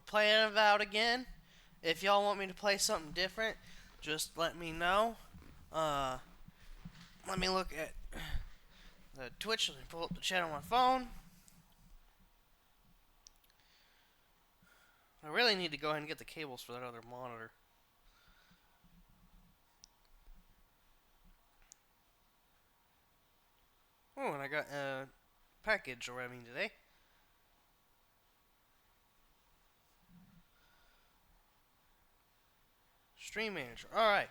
playing Avowed again. If y'all want me to play something different, just let me know. Let me look at the Twitch. Let me pull up the chat on my phone. I really need to go ahead and get the cables for that other monitor. Oh, and I got a package arriving today. Stream manager. Alright.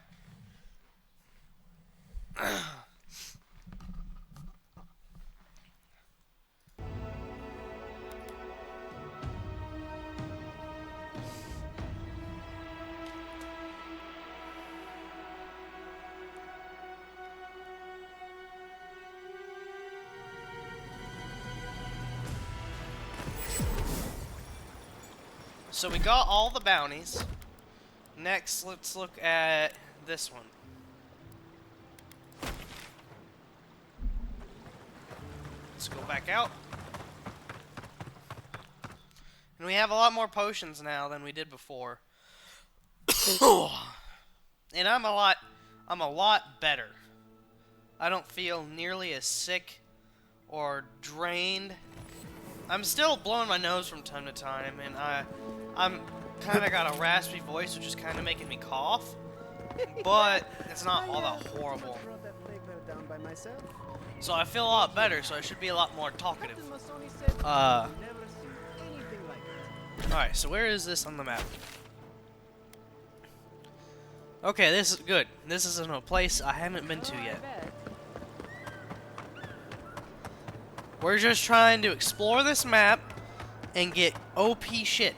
So we got all the bounties. Next, let's look at this one. Let's go back out. And we have a lot more potions now than we did before. And I'm a lot better. I don't feel nearly as sick or drained. I'm still blowing my nose from time to time, and I'm kind of got a raspy voice, which is kind of making me cough. But it's not all that horrible. So I feel a lot better, so I should be a lot more talkative. Alright, so where is this on the map? Okay, this is good. This is in a place I haven't been to yet. We're just trying to explore this map and get OP shit.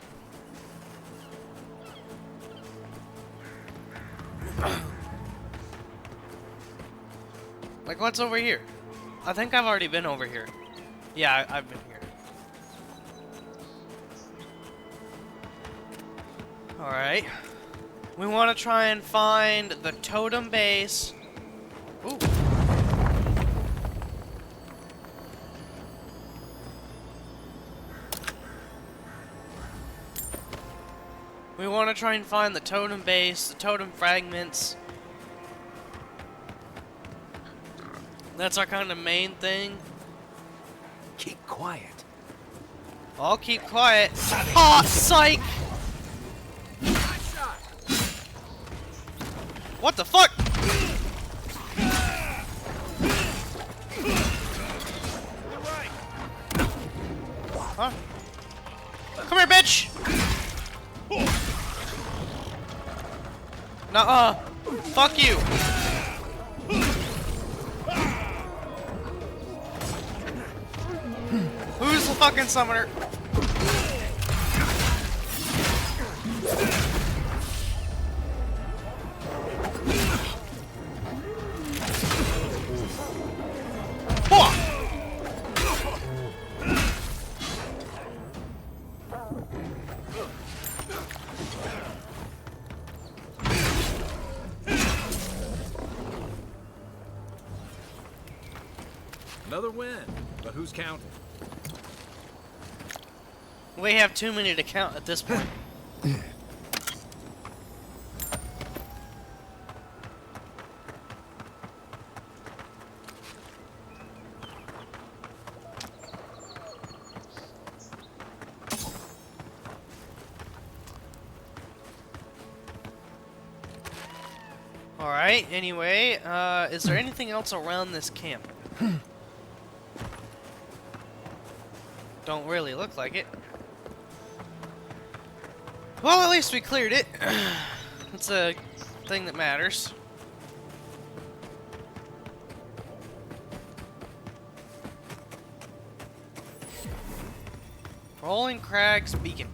Like, what's over here? I think I've already been over here. Yeah, I've been here. Alright. We want to try and find the totem base. Ooh. We want to try and find the totem base, the totem fragments. That's our kind of main thing. Keep quiet. I'll keep quiet. Oh, psych! What the fuck? Huh? Come here, bitch! Nuh-uh. Fuck you. Who's the fucking summoner? Another win, but who's counting? We have too many to count at this point. Alright, anyway, is there anything else around this camp? Don't really look like it. Well, at least we cleared it. That's a thing that matters. Rolling Crags Beacon.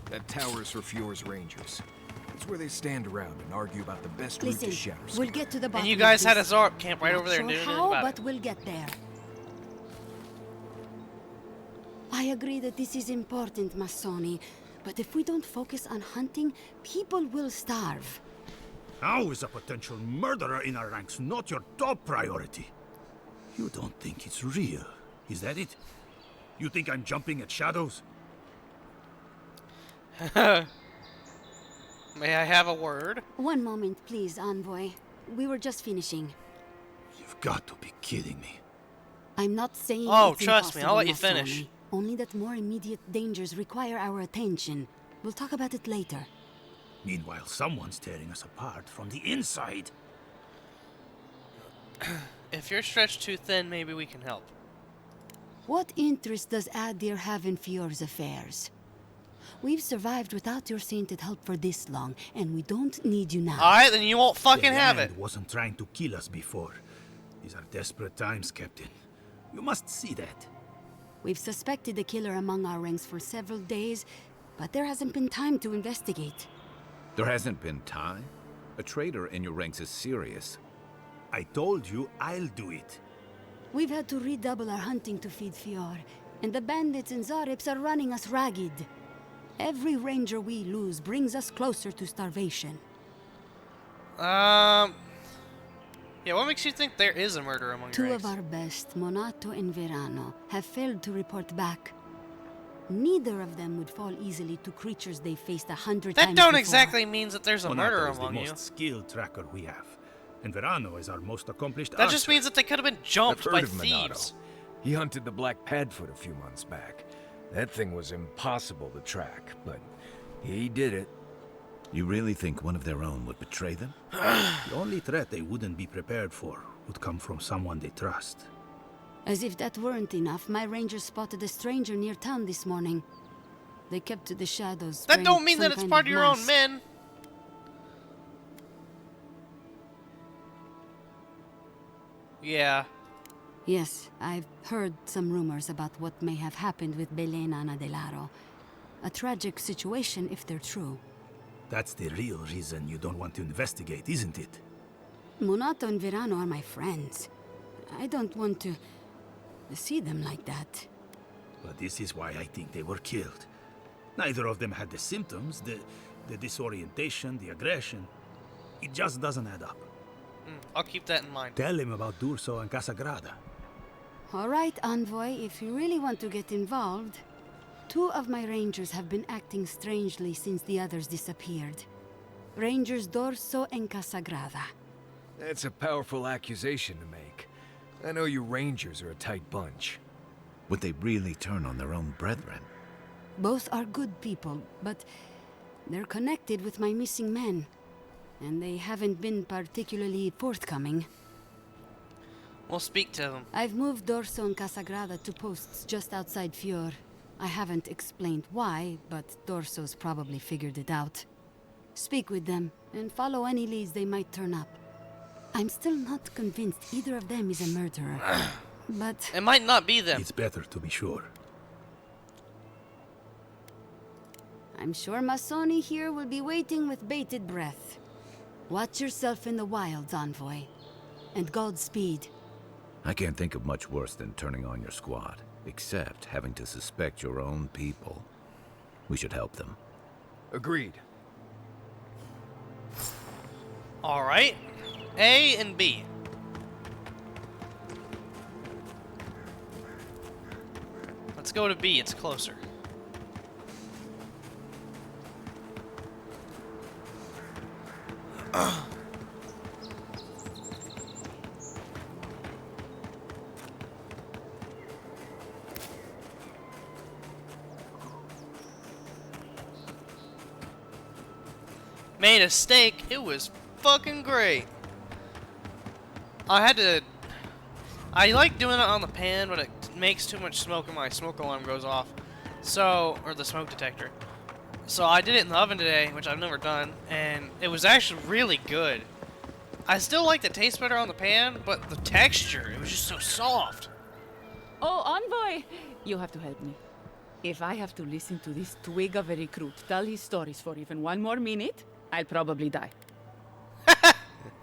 That tower's for Fjord's Rangers. It's where they stand around and argue about the best route to Shadowscape. We'll get to the bottom. And you guys had a this. Zorp camp right over there. Not And sure didn't how, about but it. we'll get there. I agree that this is important, Masoni. But if we don't focus on hunting, people will starve. How is a potential murderer in our ranks not your top priority? You don't think it's real, is that it? You think I'm jumping at shadows? May I have a word? One moment, please, Envoy. We were just finishing. You've got to be kidding me. I'm not saying Oh, it's trust me, I'll let you impossible, finish. Masoni. Only that more immediate dangers require our attention. We'll talk about it later. Meanwhile, someone's tearing us apart from the inside. If you're stretched too thin, maybe we can help. What interest does Adir have in Fior's affairs? We've survived without your sainted help for this long, and we don't need you now. Alright, then you won't fucking The have land it. wasn't trying to kill us before. These are desperate times, Captain. You must see that. We've suspected a killer among our ranks for several days, but there hasn't been time to investigate. There hasn't been time? A traitor in your ranks is serious. I told you I'll do it. We've had to redouble our hunting to feed Fior, and the bandits and Zarips are running us ragged. Every ranger we lose brings us closer to starvation. Yeah, what makes you think there is a murder among your Two of ranks? our best, Monato and Verano, have failed to report back. Neither of them would fall easily to creatures they faced 100 That times don't before. exactly means that there's a murder Monato is among the you. most skilled tracker we have. And Verano is our most accomplished That just archer. means that they could have been jumped I've heard by of thieves. Minato. He hunted the Black Padfoot a few months back. That thing was impossible to track, but he did it. You really think one of their own would betray them? The only threat they wouldn't be prepared for would come from someone they trust. As if that weren't enough, my rangers spotted a stranger near town this morning. They kept to the shadows. That wearing don't mean some that it's kind part of your own mask. men. Yeah. Yes, I've heard some rumors about what may have happened with Belén and Adelaro. A tragic situation if they're true. That's the real reason you don't want to investigate, isn't it? Monato and Verano are my friends. I don't want to see them like that. But this is why I think they were killed. Neither of them had the symptoms, the disorientation, the aggression. It just doesn't add up. I'll keep that in mind. Tell him about Durso and Casagrada. All right, Envoy, if you really want to get involved. Two of my rangers have been acting strangely since the others disappeared. Rangers Dorso and Casagrada. That's a powerful accusation to make. I know you Rangers are a tight bunch. Would they really turn on their own brethren? Both are good people, but they're connected with my missing men. And they haven't been particularly forthcoming. We'll speak to them. I've moved Dorso and Casagrada to posts just outside Fior. I haven't explained why, but Dorso's probably figured it out. Speak with them, and follow any leads they might turn up. I'm still not convinced either of them is a murderer. But It might not be them. It's better to be sure. I'm sure Masoni here will be waiting with bated breath. Watch yourself in the wilds, Envoy. And Godspeed. I can't think of much worse than turning on your squad, except having to suspect your own people. We should help them. Agreed. Alright. A and B. Let's go to B, it's closer. Made a steak, it was fucking great. I like doing it on the pan, but it makes too much smoke and my smoke alarm goes off. So, or the smoke detector. So I did it in the oven today, which I've never done, and it was actually really good. I still like the taste better on the pan, but the texture, it was just so soft. Oh, Envoy! You have to help me. If I have to listen to this twig of a recruit tell his stories for even one more minute, I'll probably die.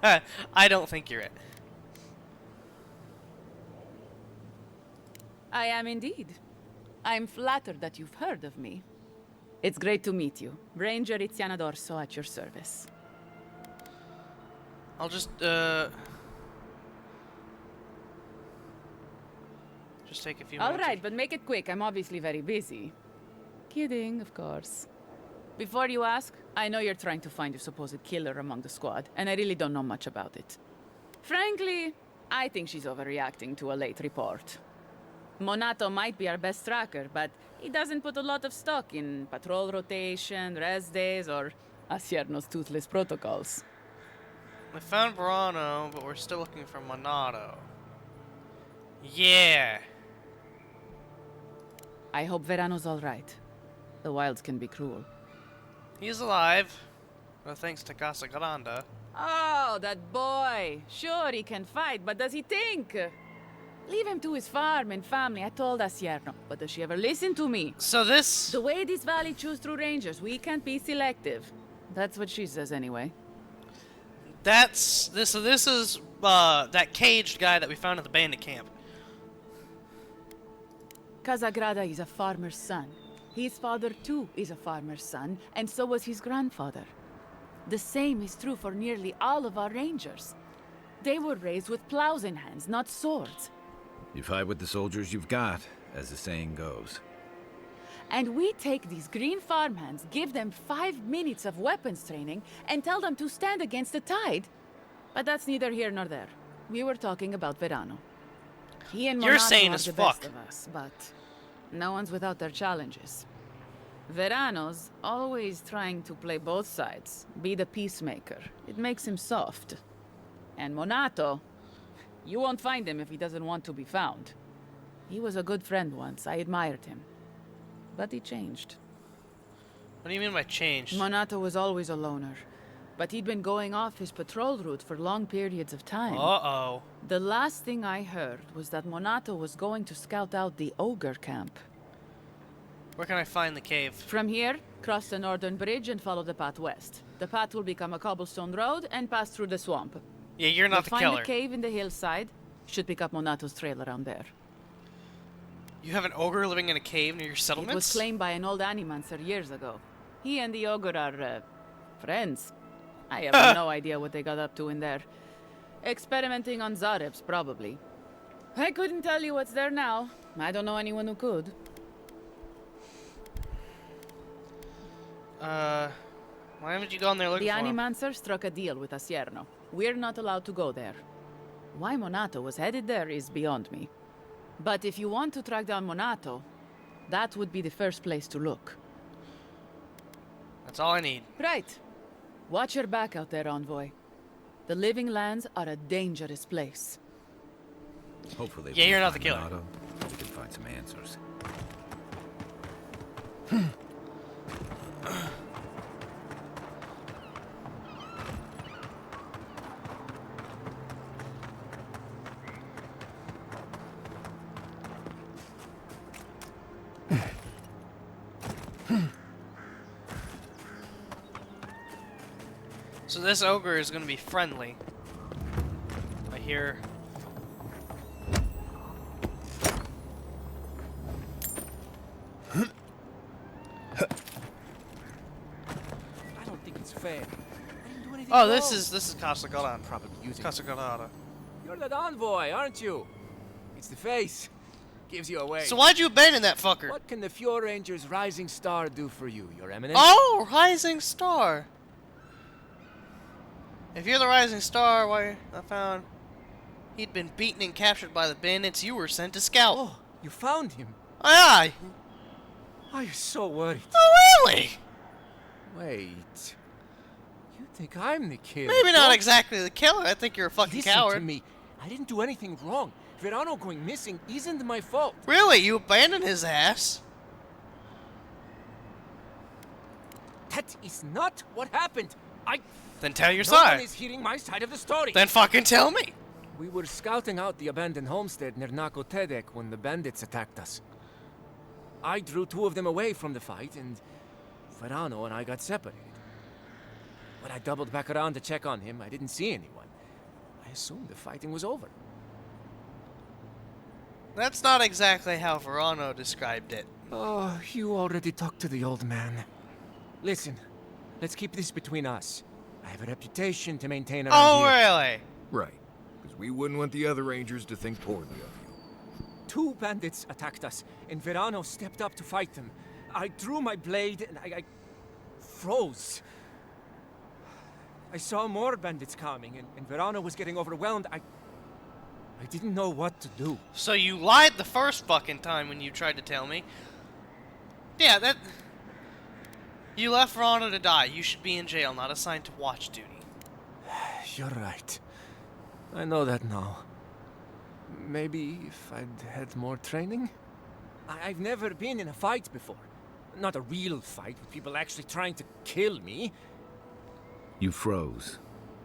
I don't think you're it. I am indeed. I'm flattered that you've heard of me. It's great to meet you. Ranger Iziana Dorso at your service. I'll just take a few All minutes. right, but make it quick. I'm obviously very busy. Kidding, of course. Before you ask, I know you're trying to find your supposed killer among the squad, and I really don't know much about it. Frankly, I think she's overreacting to a late report. Monato might be our best tracker, but he doesn't put a lot of stock in patrol rotation, rest days, or Asierno's toothless protocols. We found Verano, but we're still looking for Monato. Yeah. I hope Verano's alright. The wilds can be cruel. He's alive. Well, thanks to Casa Grande. Oh, that boy! Sure, he can fight, but does he think? Leave him to his farm and family, I told Asierno. But does she ever listen to me? So this... The way this valley choose through rangers, we can't be selective. That's what she says anyway. That's... So this is, that caged guy that we found at the bandit camp. Casagrada is a farmer's son. His father, too, is a farmer's son, and so was his grandfather. The same is true for nearly all of our rangers. They were raised with plows in hands, not swords. You fight with the soldiers you've got, as the saying goes. And we take these green farmhands, give them 5 minutes of weapons training, and tell them to stand against the tide. But that's neither here nor there. We were talking about Verano. He and You're Monato sane are as the fuck. best of us, but no one's without their challenges. Verano's always trying to play both sides, be the peacemaker. It makes him soft. And Monato, you won't find him if he doesn't want to be found. He was a good friend once, I admired him. But he changed. What do you mean by changed? Monato was always a loner, but he'd been going off his patrol route for long periods of time. Uh-oh. The last thing I heard was that Monato was going to scout out the ogre camp. Where can I find the cave? From here, cross the northern bridge and follow the path west. The path will become a cobblestone road and pass through the swamp. Yeah, you're not the Find killer. the cave in the hillside. Should pick up Monato's trail around there. You have an ogre living in a cave near your It was settlements? claimed by an old animancer years ago. He and the ogre are, friends. I have no idea what they got up to in there. Experimenting on Zarebs, probably. I couldn't tell you what's there now. I don't know anyone who could. Why haven't you gone there looking The for him? animancer struck a deal with Asierno. We're not allowed to go there. Why Monato was headed there is beyond me. But if you want to track down Monato, that would be the first place to look. That's all I need. Right. Watch your back out there, Envoy. The Living Lands are a dangerous place. Hopefully, Yeah, we'll you're not the find killer. Monato, we can find some answers. So this ogre is going to be friendly. I hear... I don't think it's fair. I didn't do anything Oh, wrong. this is Casa Grande. Probably using. Casa Grande. You're that envoy, aren't you? It's the face. Gives you away. So why'd you abandon that fucker? What can the Fjord Ranger's Rising Star do for you, Your Eminence? Oh, Rising Star. If you're the Rising Star, why I found he'd been beaten and captured by the bandits, you were sent to scout. Oh, you found him. Aye. Oh, you're so worried. Oh, really? Wait. You think I'm the killer? Maybe not Don't exactly the killer. I think you're a fucking listen coward. to me. I didn't do anything wrong. Verano going missing isn't my fault. Really? You abandoned his ass? That is not what happened. Then tell your No one side. is hearing my side of the story. Then fucking tell me. We were scouting out the abandoned homestead near Nakotedek when the bandits attacked us. I drew 2 of them away from the fight, and Verano and I got separated. When I doubled back around to check on him, I didn't see anyone. I assumed the fighting was over. That's not exactly how Verano described it. Oh, you already talked to the old man. Listen, let's keep this between us. I have a reputation to maintain around Oh, here. really? Right. Because we wouldn't want the other rangers to think poorly of you. 2 bandits attacked us, and Verano stepped up to fight them. I drew my blade, and I froze. I saw more bandits coming, and Verano was getting overwhelmed. I didn't know what to do. So you lied the first fucking time when you tried to tell me. Yeah, that... You left Verano to die. You should be in jail, not assigned to watch duty. You're right. I know that now. Maybe if I'd had more training? I've never been in a fight before. Not a real fight with people actually trying to kill me. You froze.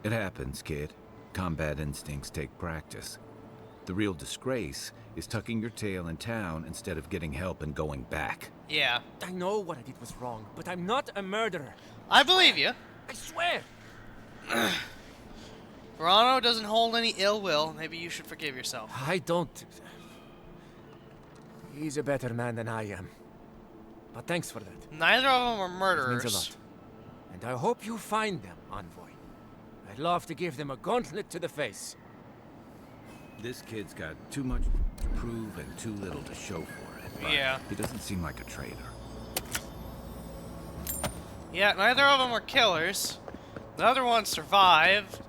It happens, kid. Combat instincts take practice. The real disgrace is tucking your tail in town instead of getting help and going back. Yeah. I know what I did was wrong, but I'm not a murderer. I believe you. I swear! Verano doesn't hold any ill will. Maybe you should forgive yourself. I don't... He's a better man than I am. But thanks for that. Neither of them are It murderers. means a lot. And I hope you find them, Envoy. I'd love to give them a gauntlet to the face. This kid's got too much to prove and too little to show for it. But Yeah. he doesn't seem like a traitor. Yeah, neither of them were killers. The other one survived.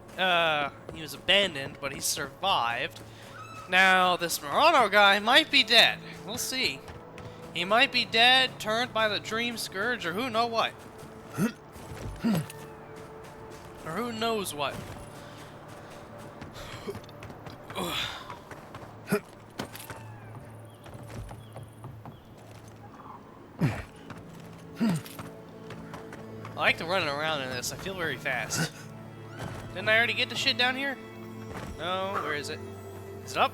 He was abandoned, but he survived. Now, this Murano guy might be dead. We'll see. He might be dead, turned by the Dream Scourge, or who know what. Or who knows what. I like the running around in this. I feel very fast. Didn't I already get the shit down here? No, where is it? Is it up?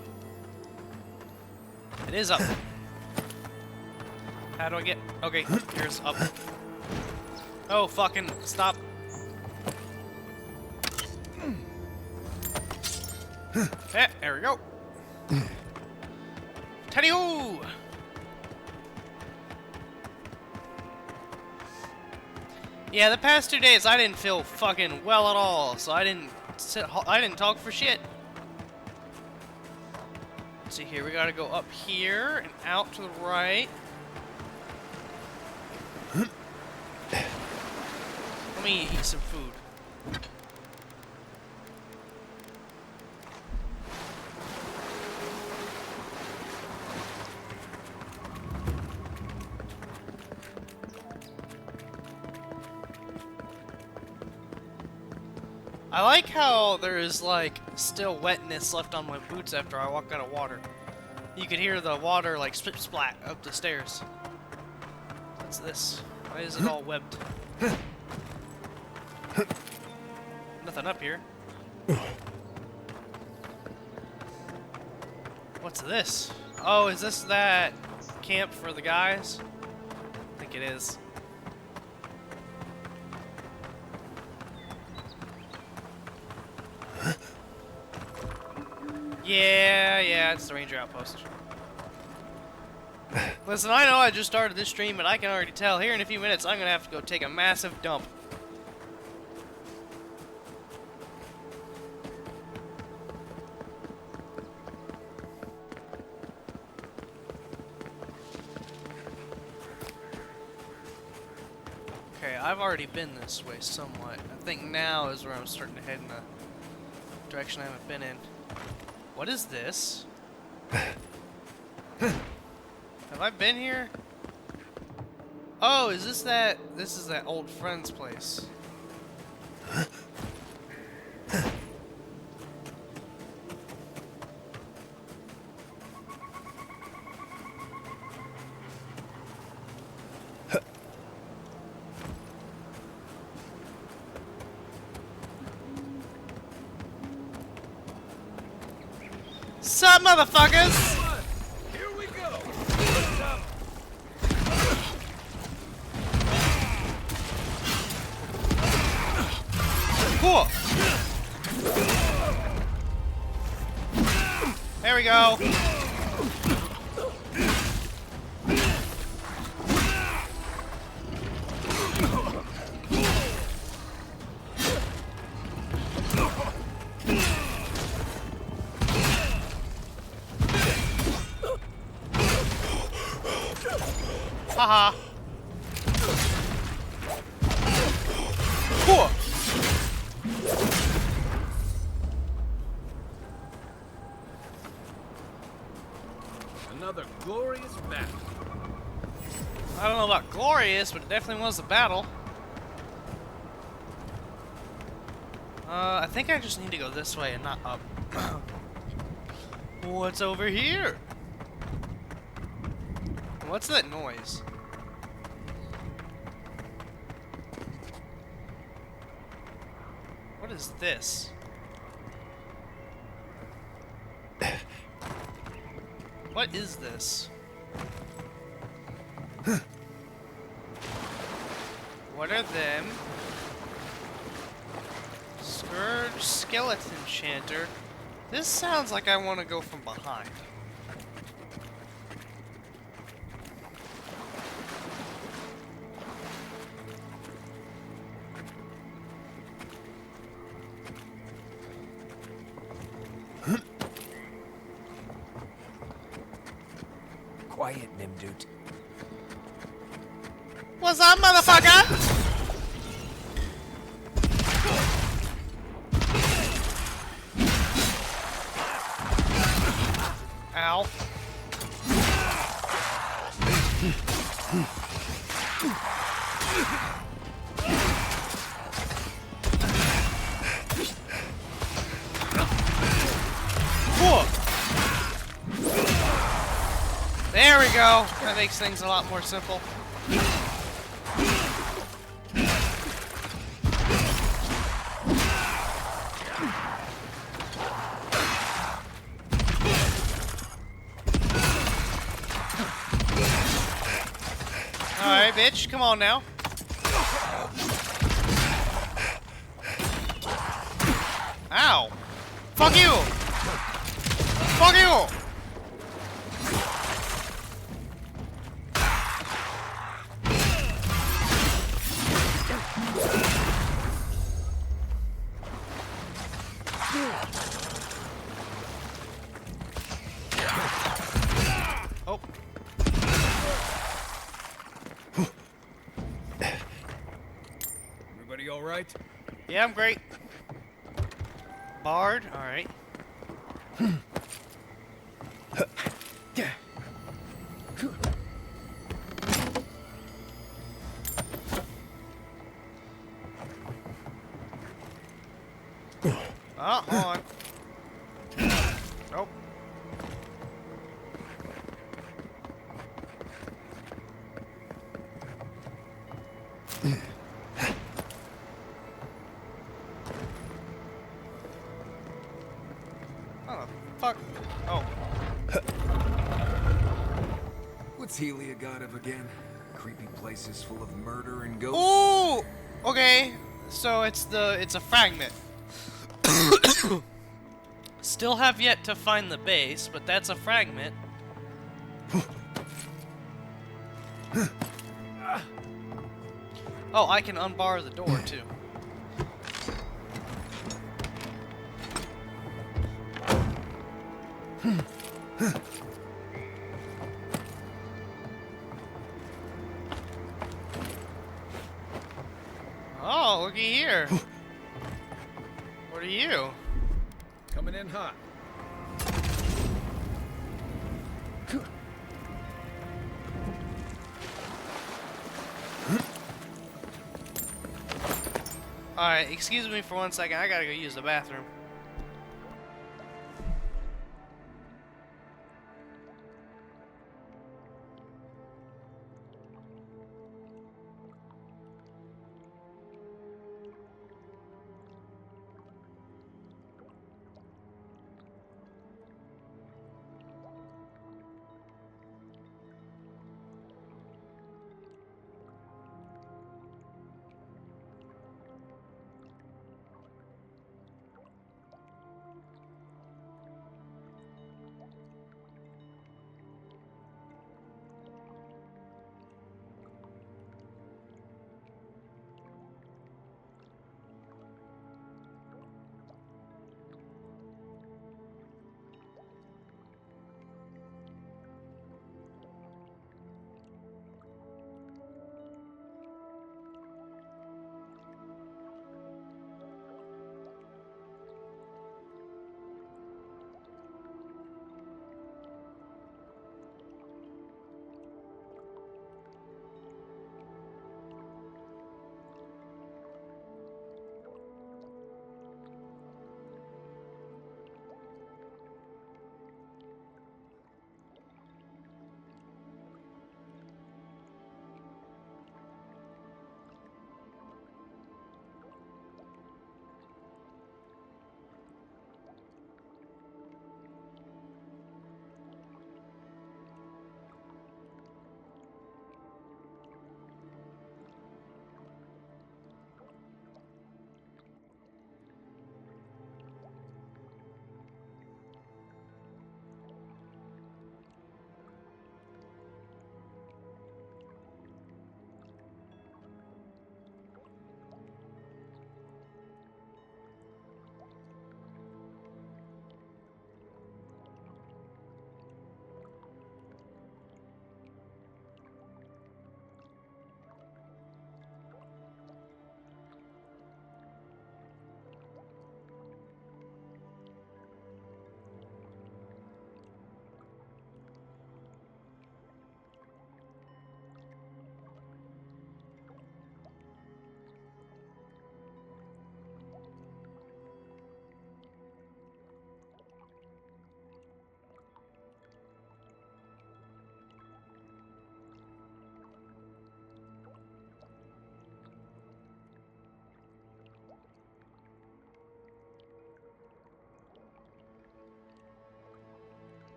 It is up. How do I get... Okay, here's up. Oh, fucking stop. There we go. Teddy-oo! Yeah, the past 2 days I didn't feel fucking well at all, so I didn't talk for shit. Let's see here, we gotta go up here and out to the right. Let me eat some food. I like how there is like still wetness left on my boots after I walk out of water. You could hear the water like split splat up the stairs. What's this? Why is it all webbed? Nothing up here. What's this? Oh, is this that camp for the guys? I think it is. Yeah, it's the ranger outpost. Listen, I know I just started this stream, but I can already tell here in a few minutes I'm gonna have to go take a massive dump. Okay, I've already been this way somewhat. I think now is where I'm starting to head in a direction I haven't been in. What is this? Have I been here? Oh, is this that? This is that old friend's place. Sup, motherfuckers? Here we go. Cool. There we go. Haha. Whoa. Another glorious battle. I don't know about glorious, but it definitely was a battle. I think I just need to go this way and not up. What's over here? What's that noise? What is this? What is this? What are them? Scourge Skeleton Chanter. This sounds like I want to go from behind. Quiet, Nimdut. What's up, motherfucker? Ow. Whoa. There we go. That makes things a lot more simple. Alright, bitch, come on now. Ow! Fuck you! Fuck you! Oh. Everybody all right? Yeah, I'm great. Bard, alright. Oh, hold on. Nope. Oh, fuck. Oh. What's Helia god of again? Creepy places full of murder and ghosts? Ooh! Okay, so it's a fragment. Still have yet to find the base, but that's a fragment. Oh, I can unbar the door too. Oh, looky here. What are you? Coming in hot. Alright, excuse me for 1 second. I gotta go use the bathroom.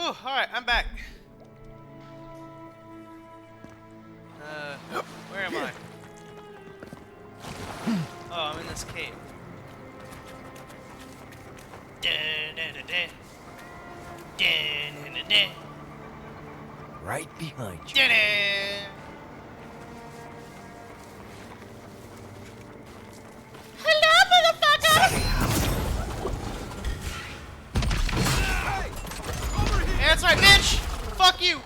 Whew, alright, I'm back. Where am I? Oh, I'm in this cave. Right behind you. Hello, motherfucker! Yeah, that's right, bitch! Fuck you!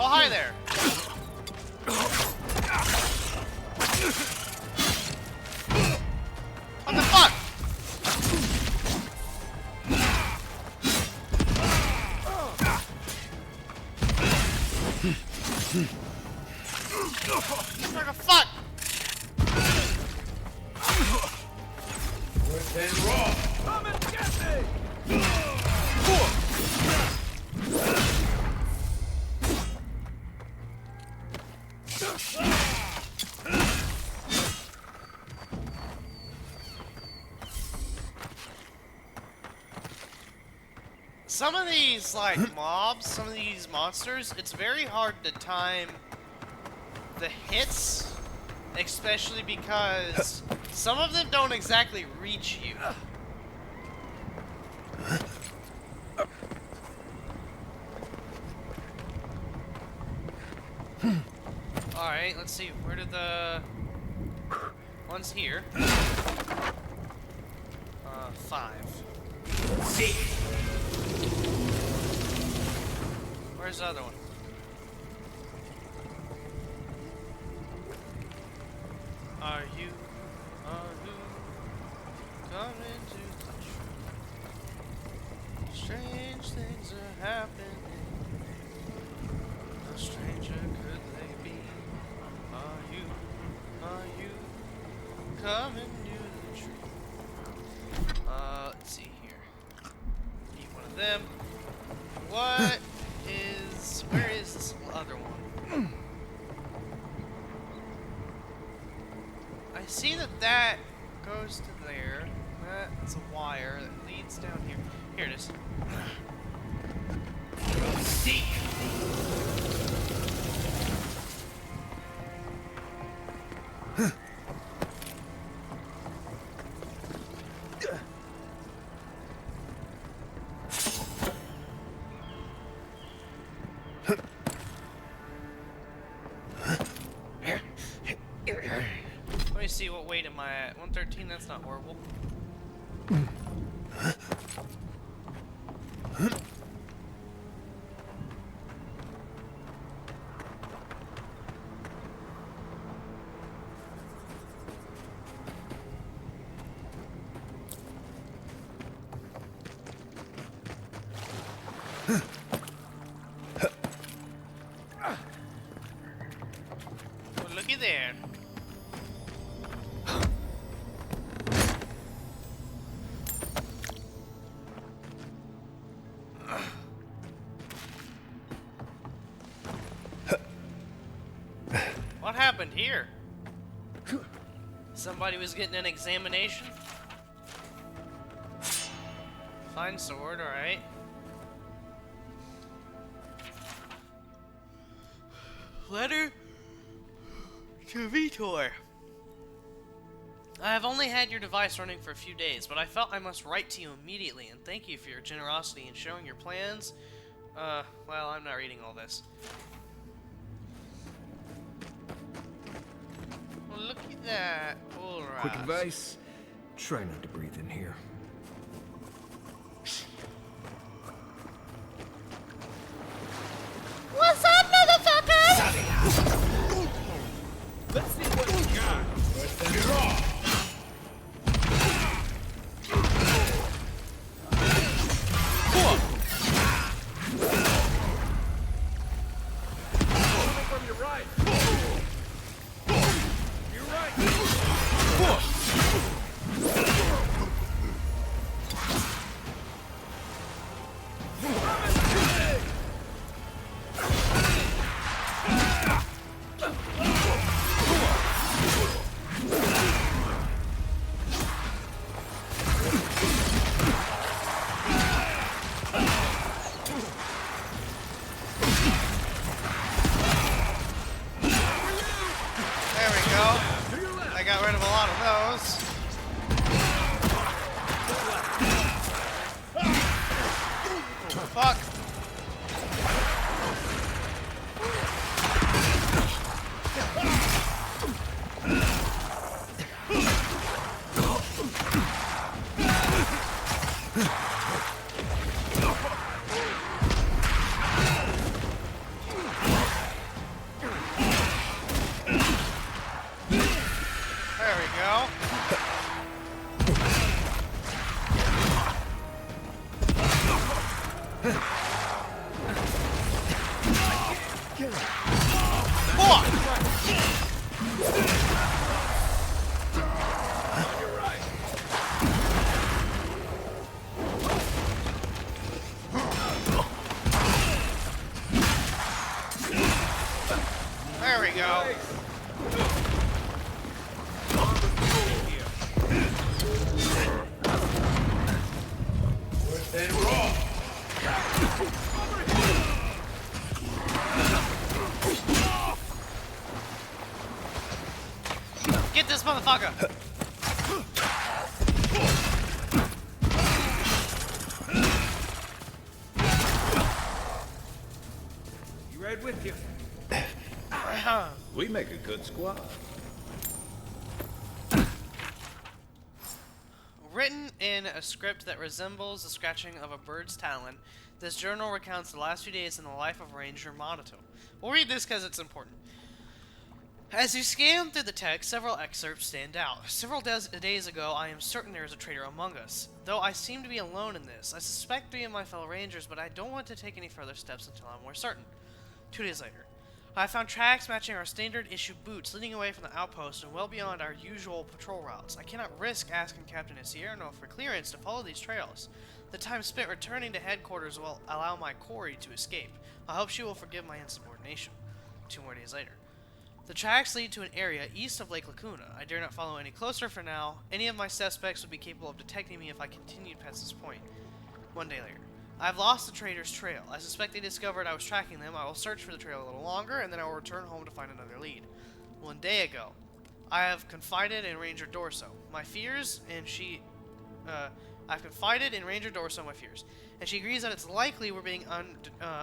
Oh, hi there. What the fuck? What the fuck? Come and get me! Some of these, like, mobs, some of these monsters, it's very hard to time the hits, especially because some of them don't exactly reach you. Alright, let's see, where did the... One's here. 5. Where's the other one? Are you coming to the truth? Strange things are happening. How stranger could they be? Are you coming to the truth? Let's see here. Need one of them. Where is this other one? I see that goes to there. That's a wire that leads down here. Here it is. Seek. Let me see, what weight am I at? 113, that's not horrible. Well, looky there. What happened here? Somebody was getting an examination? Fine sword, alright. Letter to Vitor. I have only had your device running for a few days, but I felt I must write to you immediately and thank you for your generosity in showing your plans. Well, I'm not reading all this. Well, look at that. Alright. Quick advice, try not to breathe in here. What's up, motherfucker? Let's see what you got. You're off. Coming from your right. You're right. got rid of a lot of those. Fuck. There we go. There we go. Get this motherfucker! You right with you. We make a good squad. Written in a script that resembles the scratching of a bird's talon, this journal recounts the last few days in the life of Ranger Monato. We'll read this because it's important. As you scan through the text, several excerpts stand out. Several days ago, I am certain there is a traitor among us. Though I seem to be alone in this, I suspect 3 of my fellow rangers, but I don't want to take any further steps until I'm more certain. 2 days later. I found tracks matching our standard issue boots leading away from the outpost and well beyond our usual patrol routes. I cannot risk asking Captain Isierno for clearance to follow these trails. The time spent returning to headquarters will allow my quarry to escape. I hope she will forgive my insubordination. 2 more days later. The tracks lead to an area east of Lake Lacuna. I dare not follow any closer for now. Any of my suspects would be capable of detecting me if I continued past this point. 1 day later. I have lost the trader's trail. I suspect they discovered I was tracking them. I will search for the trail a little longer, and then I will return home to find another lead. 1 day ago, I have confided in Ranger Dorso my fears, and I've confided in Ranger Dorso my fears, and she agrees that it's likely we're being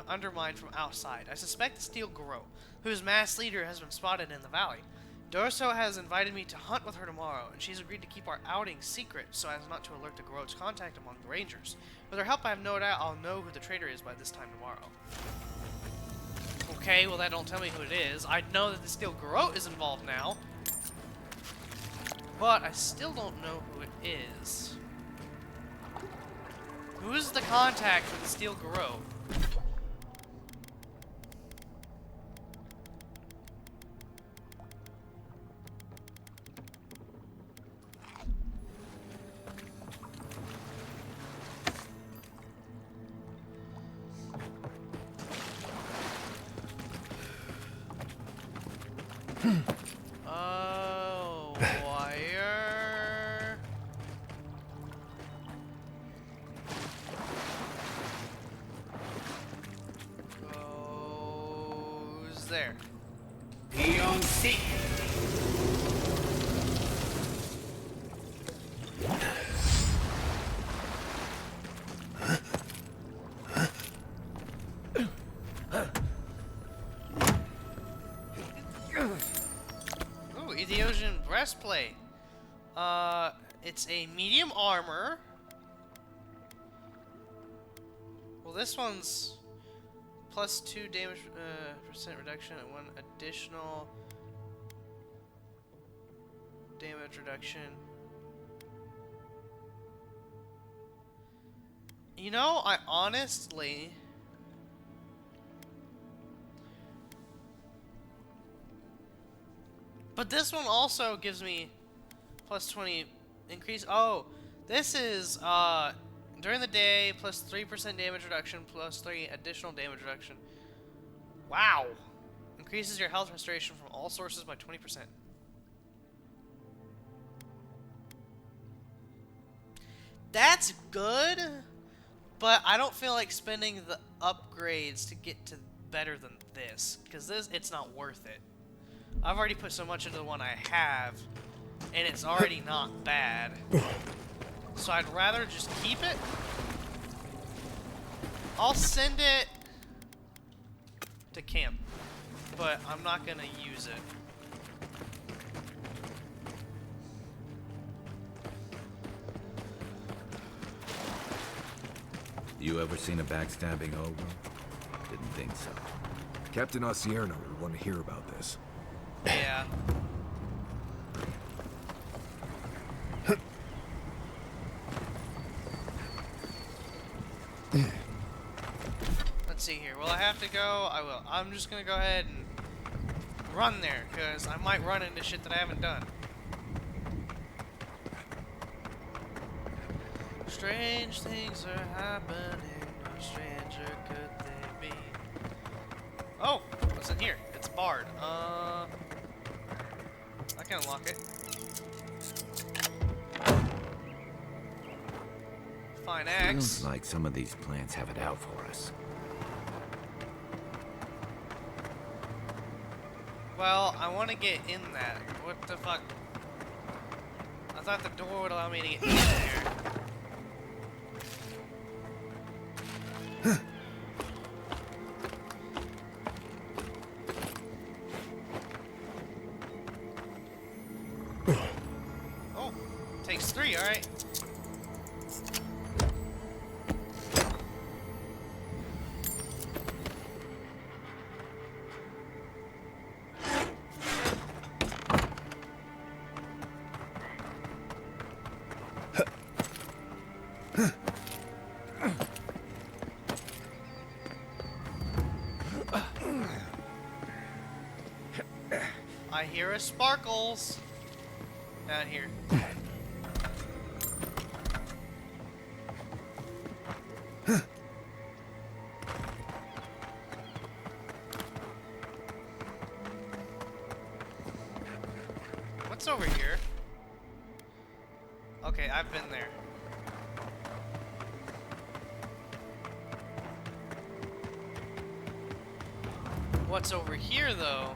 undermined from outside. I suspect the Steel Garrote, whose mass leader has been spotted in the valley. Dorso has invited me to hunt with her tomorrow, and she's agreed to keep our outing secret so as not to alert the Garrote's contact among the Rangers. With her help, I have no doubt I'll know who the traitor is by this time tomorrow. Okay, well that don't tell me who it is. I know that the Steel Garrote is involved now, but I still don't know who it is. Who's the contact for the Steel Garrote? Oh, wire. Goes there. Peon C. Ooh, Ethiopian breastplate. It's a medium armor. Well, this one's plus 2 damage percent reduction and 1 additional damage reduction. You know, I honestly... But this one also gives me plus 20 increase. Oh, this is during the day plus 3% damage reduction plus 3 additional damage reduction. Wow. Increases your health restoration from all sources by 20%. That's good, but I don't feel like spending the upgrades to get to better than this, because it's not worth it. I've already put so much into the one I have and it's already not bad. So I'd rather just keep it. I'll send it to camp, but I'm not gonna use it. You ever seen a backstabbing ogre? Didn't think so. Captain Osierno would want to hear about this. Yeah. Let's see here. Will I have to go? I will. I'm just gonna go ahead and run there, because I might run into shit that I haven't done. Strange things are happening, no stranger could they be. Oh, what's in here? It's barred. I can unlock it. Fine axe. Feels like some of these plants have it out for us. Well, I want to get in that. What the fuck? I thought the door would allow me to get in there. Oh, takes 3, alright. I hear a sparkles down here. What's over here? Okay, I've been there. What's over here, though?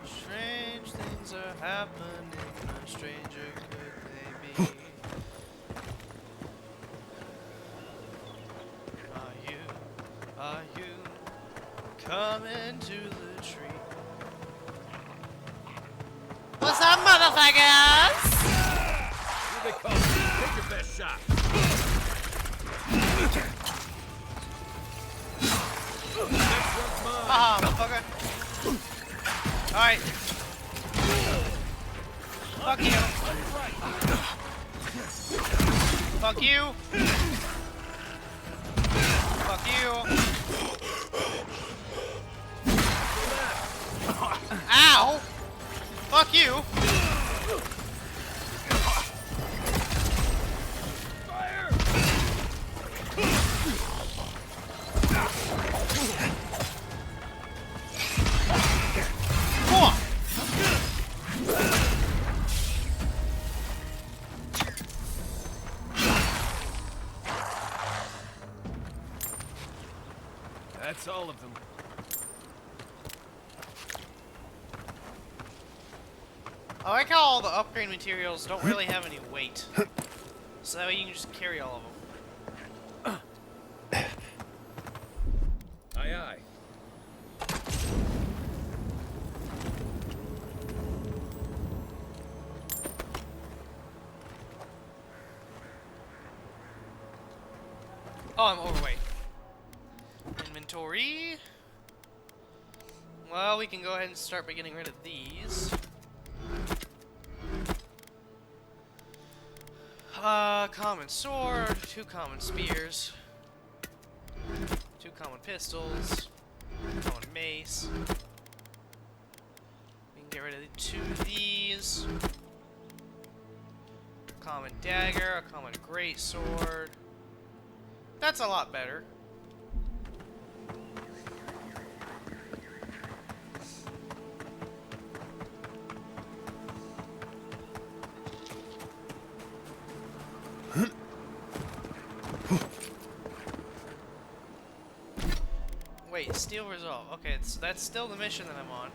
Strange things are happening, no stranger could they be. Are you coming to the tree? What's up, motherfuckers? Here they come. Take your best shot. Next one's mine. Haha, motherfucker. Alright. Fuck you. Fuck you. Fuck you. Ow! Fuck you. Fire! Come on. That's all of them. I like how all the upgrade materials don't really have any weight. So that way you can just carry all of them. Aye, aye. Oh, I'm overweight. Inventory. Well, we can go ahead and start by getting rid of these. Common sword, 2 common spears, 2 common pistols, common mace. We can get rid of 2 of these. Common dagger, a common greatsword, That's a lot better. Wait, steal resolve. Okay, so that's still the mission that I'm on.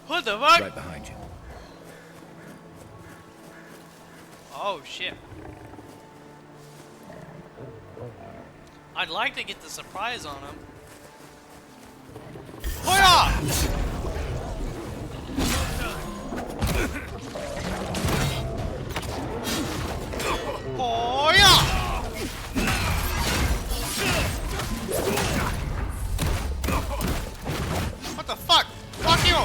What the fuck? Right behind you. Oh shit. I'd like to get the surprise on him. Hoya! What the fuck? Fuck you!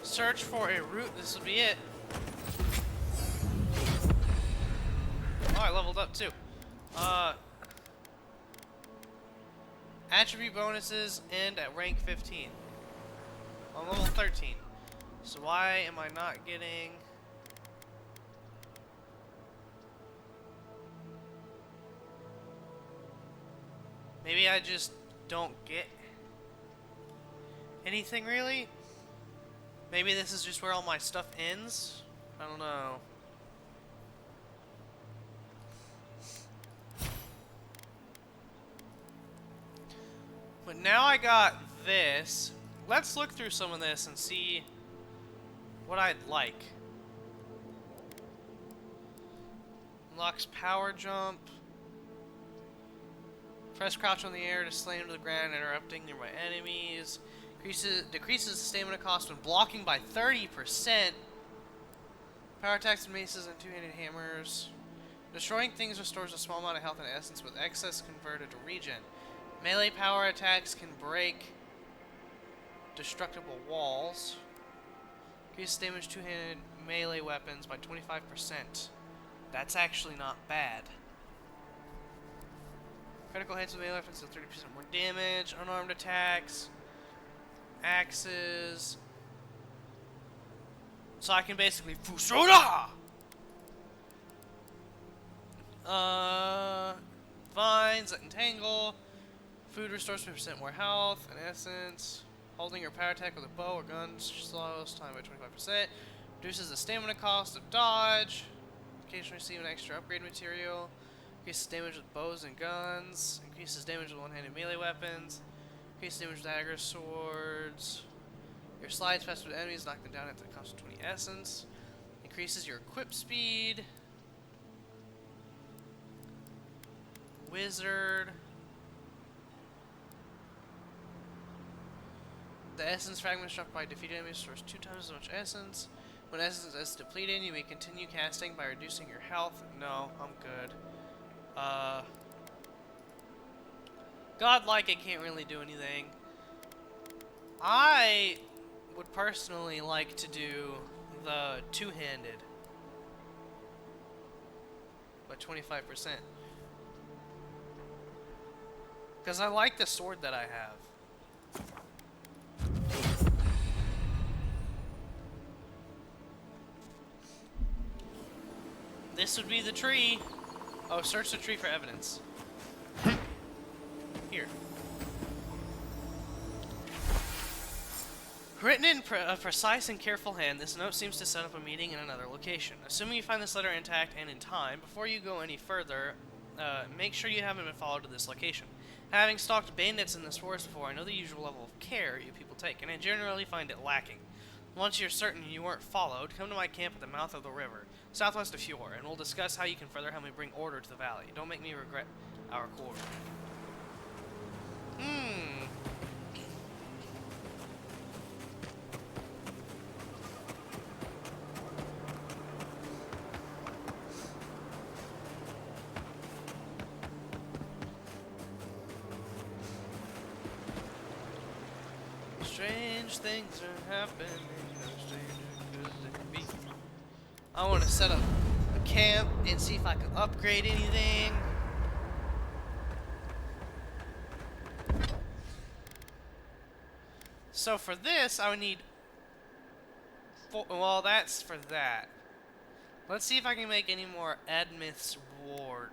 Search for a route. This will be it. Oh, I leveled up too. Attribute bonuses end at rank 15. I'm level 13. So why am I not getting... Maybe I just don't get anything really? Maybe this is just where all my stuff ends? I don't know. But now I got this. Let's look through some of this and see what I'd like. Unlocks power jump. Press crouch on the air to slam to the ground, interrupting nearby enemies. Decreases the stamina cost when blocking by 30%. Power attacks and maces and two-handed hammers. Destroying things restores a small amount of health and essence with excess converted to regen. Melee power attacks can break destructible walls. Increases damage two-handed melee weapons by 25%. That's actually not bad. Critical hits with melee weapons deal 30% more damage. Unarmed attacks. Axes. So I can basically Fusoda! Vines that entangle. Food restores 50% more health and essence. Holding your power attack with a bow or gun slows time by 25%. Reduces the stamina cost of dodge. Occasionally receive an extra upgrade material. Increases damage with bows and guns. Increases damage with one-handed melee weapons. Increases damage with daggers, swords. Your slides past with enemies, knock them down at the cost of 20 essence. Increases your equip speed. Wizard. The essence fragment struck by defeated enemies restores 2 times as much essence. When essence is depleted, you may continue casting by reducing your health. No, I'm good. Godlike, I can't really do anything. I would personally like to do the two-handed. By 25%. Because I like the sword that I have. This would be the tree. Oh, search the tree for evidence. Here. Written in a precise and careful hand, this note seems to set up a meeting in another location. Assuming you find this letter intact and in time, before you go any further, make sure you haven't been followed to this location. Having stalked bandits in this forest before, I know the usual level of care you people take, and I generally find it lacking. Once you're certain you weren't followed, come to my camp at the mouth of the river, southwest of Fjord, and we'll discuss how you can further help me bring order to the valley. Don't make me regret our quarrel. Strange things are happening. No stranger could they be. I want to set up a camp and see if I can upgrade anything. So for this, I would need well, that's for that. Let's see if I can make any more Admith's Ward.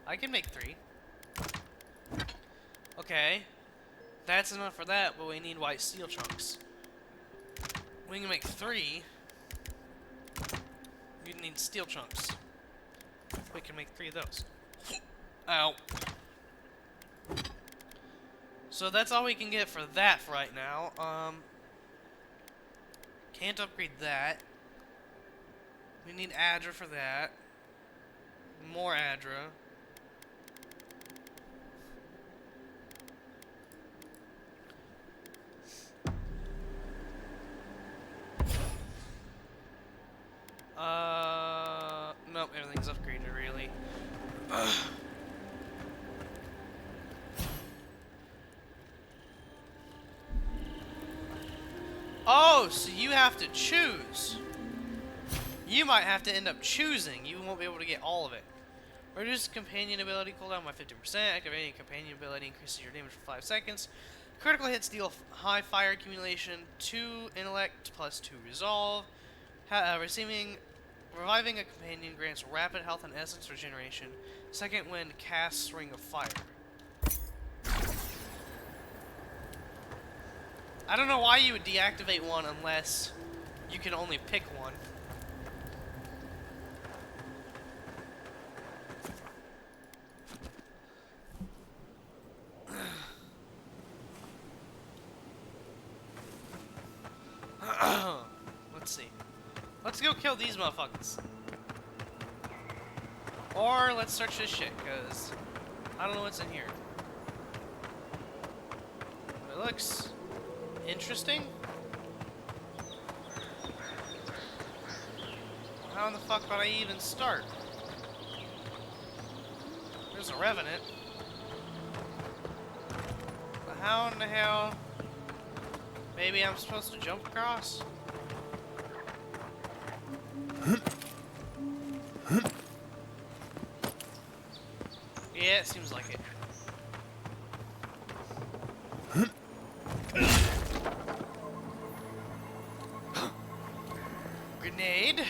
I can make 3. Okay. That's enough for that, but we need white steel chunks. We can make 3. We need steel chunks. We can make 3 of those. Ow. So that's all we can get for that for right now. Can't upgrade that. We need Adra for that. More Adra. Nope, everything's upgraded really. Ugh. Oh, so you have to choose. You might have to end up choosing. You won't be able to get all of it. Reduce companion ability cooldown by 50%. Activating companion ability increases your damage for 5 seconds. Critical hits deal high fire accumulation, 2 intellect plus 2 resolve. Reviving a companion grants rapid health and essence regeneration. Second wind casts ring of fire. I don't know why you would deactivate one unless you can only pick one. Let's see. Let's go kill these motherfuckers. Or let's search this shit, because I don't know what's in here. It looks interesting. How in the fuck would I even start? There's a revenant. But how in the hell? Maybe I'm supposed to jump across? Yeah, it seems like it. Grenade.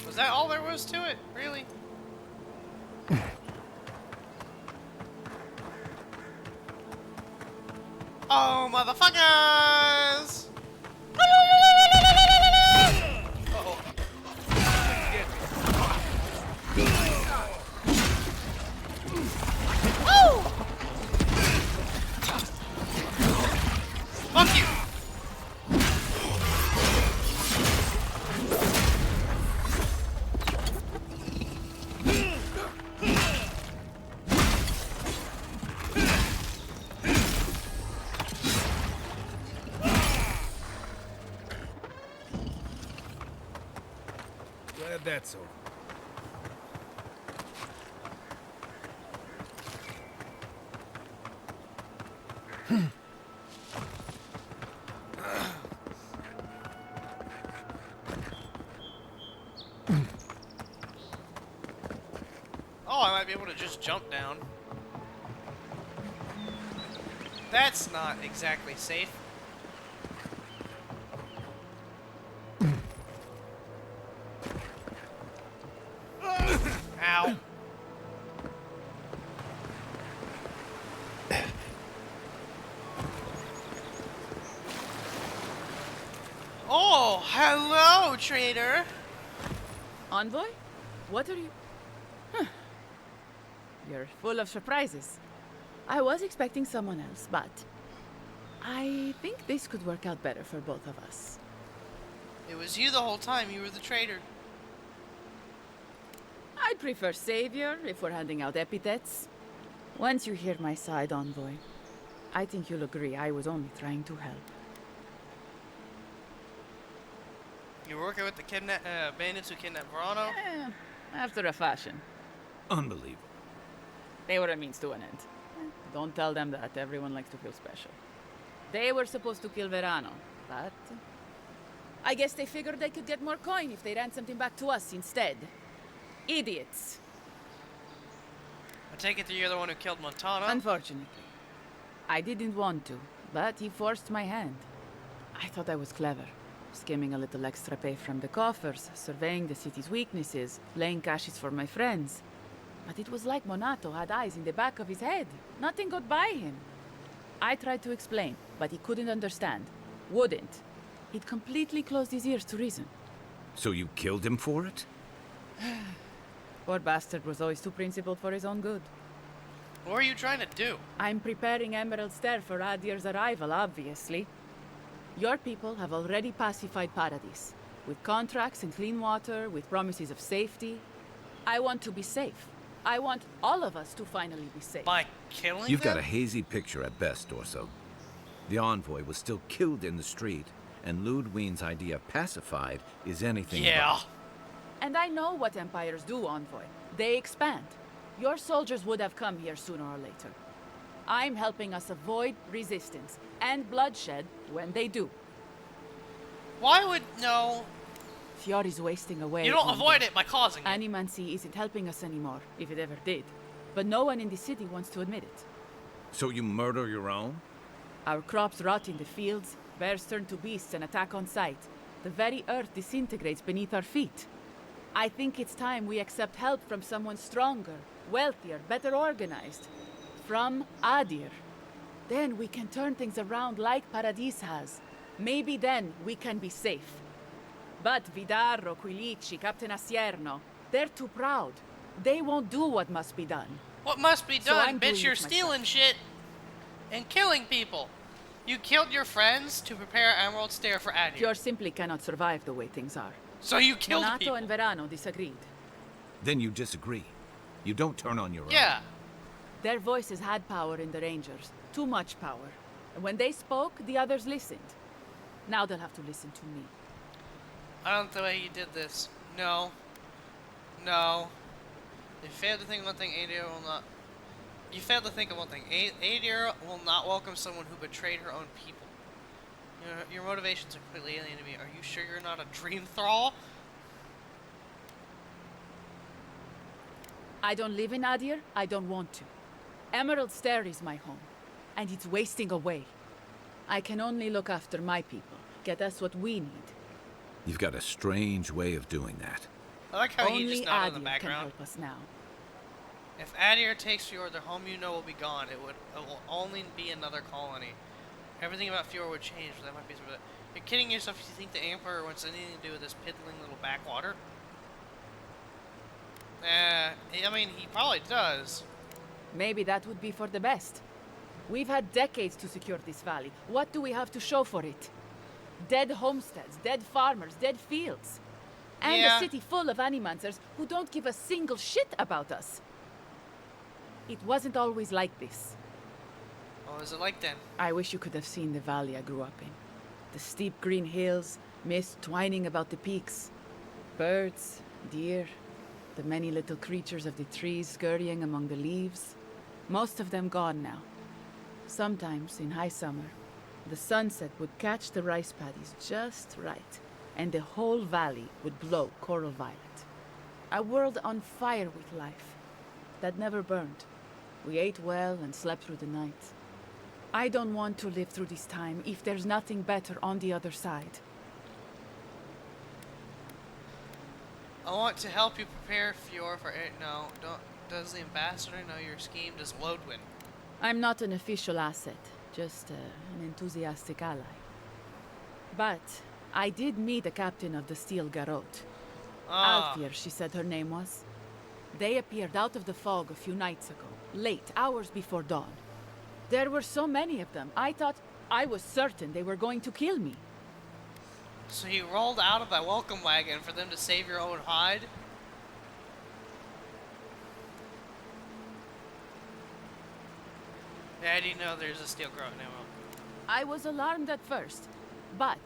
Was that all there was to it? Really? Oh, motherfuckers! Uh-oh. Woo! Fuck you! Glad that's over. Oh, I might be able to just jump down. That's not exactly safe. Ow. Oh, hello, trader. Envoy? What are you... Huh. You're full of surprises. I was expecting someone else, but... I think this could work out better for both of us. It was you the whole time. You were the trader. I'd prefer savior if we're handing out epithets. Once you hear my side, Envoy, I think you'll agree I was only trying to help. You were working with the bandits who kidnapped Verano? After a fashion. Unbelievable. They were a means to an end. Don't tell them that. Everyone likes to feel special. They were supposed to kill Verano, but I guess they figured they could get more coin if they ran something back to us instead. Idiots. I take it that you're the one who killed Montano? Unfortunately. I didn't want to, but he forced my hand. I thought I was clever, skimming a little extra pay from the coffers, surveying the city's weaknesses, playing cashes for my friends. But it was like Monato had eyes in the back of his head. Nothing got by him. I tried to explain, but he couldn't understand. Wouldn't. He'd completely closed his ears to reason. So you killed him for it? Poor bastard was always too principled for his own good. What are you trying to do? I'm preparing Emerald Stair for Adir's arrival, obviously. Your people have already pacified Paradis, with contracts and clean water, with promises of safety. I want to be safe. I want all of us to finally be safe. By killing You've them? got a hazy picture at best, Dorso. The envoy was still killed in the street, and Ludwine's idea of pacified is anything Yeah. but. And I know what empires do, Envoy. They expand. Your soldiers would have come here sooner or later. I'm helping us avoid resistance and bloodshed when they do. Why would... No. Fiori's wasting away. You don't Envoy. avoid it by causing it. Animancy isn't helping us anymore, if it ever did. But no one in the city wants to admit it. So you murder your own? Our crops rot in the fields, bears turn to beasts and attack on sight. The very earth disintegrates beneath our feet. I think it's time we accept help from someone stronger, wealthier, better organized. From Adir. Then we can turn things around like Paradis has. Maybe then we can be safe. But Vidarro, Quilici, Captain Asierno, they're too proud. They won't do what must be done. What must be So done? I'm Bitch, doing you're it myself. stealing shit and killing people. You killed your friends to prepare Emerald Stair for Adir. Fior simply cannot survive the way things are. So you killed Monato people. and Verano disagreed. Then you disagree. You don't turn on your own. Yeah. Their voices had power in the Rangers. Too much power. And when they spoke, the others listened. Now they'll have to listen to me. I don't like the way you did this. No. No. You failed to think of one thing, Adir will not... You failed to think of one thing. Adir will not welcome someone who betrayed her own people. Your motivations are completely alien to me. Are you sure you're not a dream thrall? I don't live in Adir. I don't want to. Emerald Stair is my home. And it's wasting away. I can only look after my people. Get us what we need. You've got a strange way of doing that. I like how you Only just nodded in the Adir can background. help us now. If Adir takes Fjord, the home you know will be gone. It will only be another colony. Everything about Fjord would change, but that might be some of it. You're kidding yourself if you think the Emperor wants anything to do with this piddling little backwater. I mean, he probably does. Maybe that would be for the best. We've had decades to secure this valley. What do we have to show for it? Dead homesteads, dead farmers, dead fields. And Yeah. a city full of animancers who don't give a single shit about us. It wasn't always like this. What was it like then? I wish you could have seen the valley I grew up in. The steep green hills, mist twining about the peaks. Birds, deer, the many little creatures of the trees scurrying among the leaves. Most of them gone now. Sometimes, in high summer, the sunset would catch the rice paddies just right, and the whole valley would glow coral violet. A world on fire with life that never burned. We ate well and slept through the night. I don't want to live through this time if there's nothing better on the other side. I want to help you prepare Fjord for it. No, don't. Does the ambassador know your scheme? Does Lodwin? I'm not an official asset, just an enthusiastic ally. But I did meet the captain of the Steel Garrote. Ah, Alfir, she said her name was. They appeared out of the fog a few nights ago, late, hours before dawn. There were so many of them, I was certain they were going to kill me. so you rolled out of that welcome wagon for them to save your own hide? Yeah, I didn't know there's a steel growing now. I was alarmed at first, but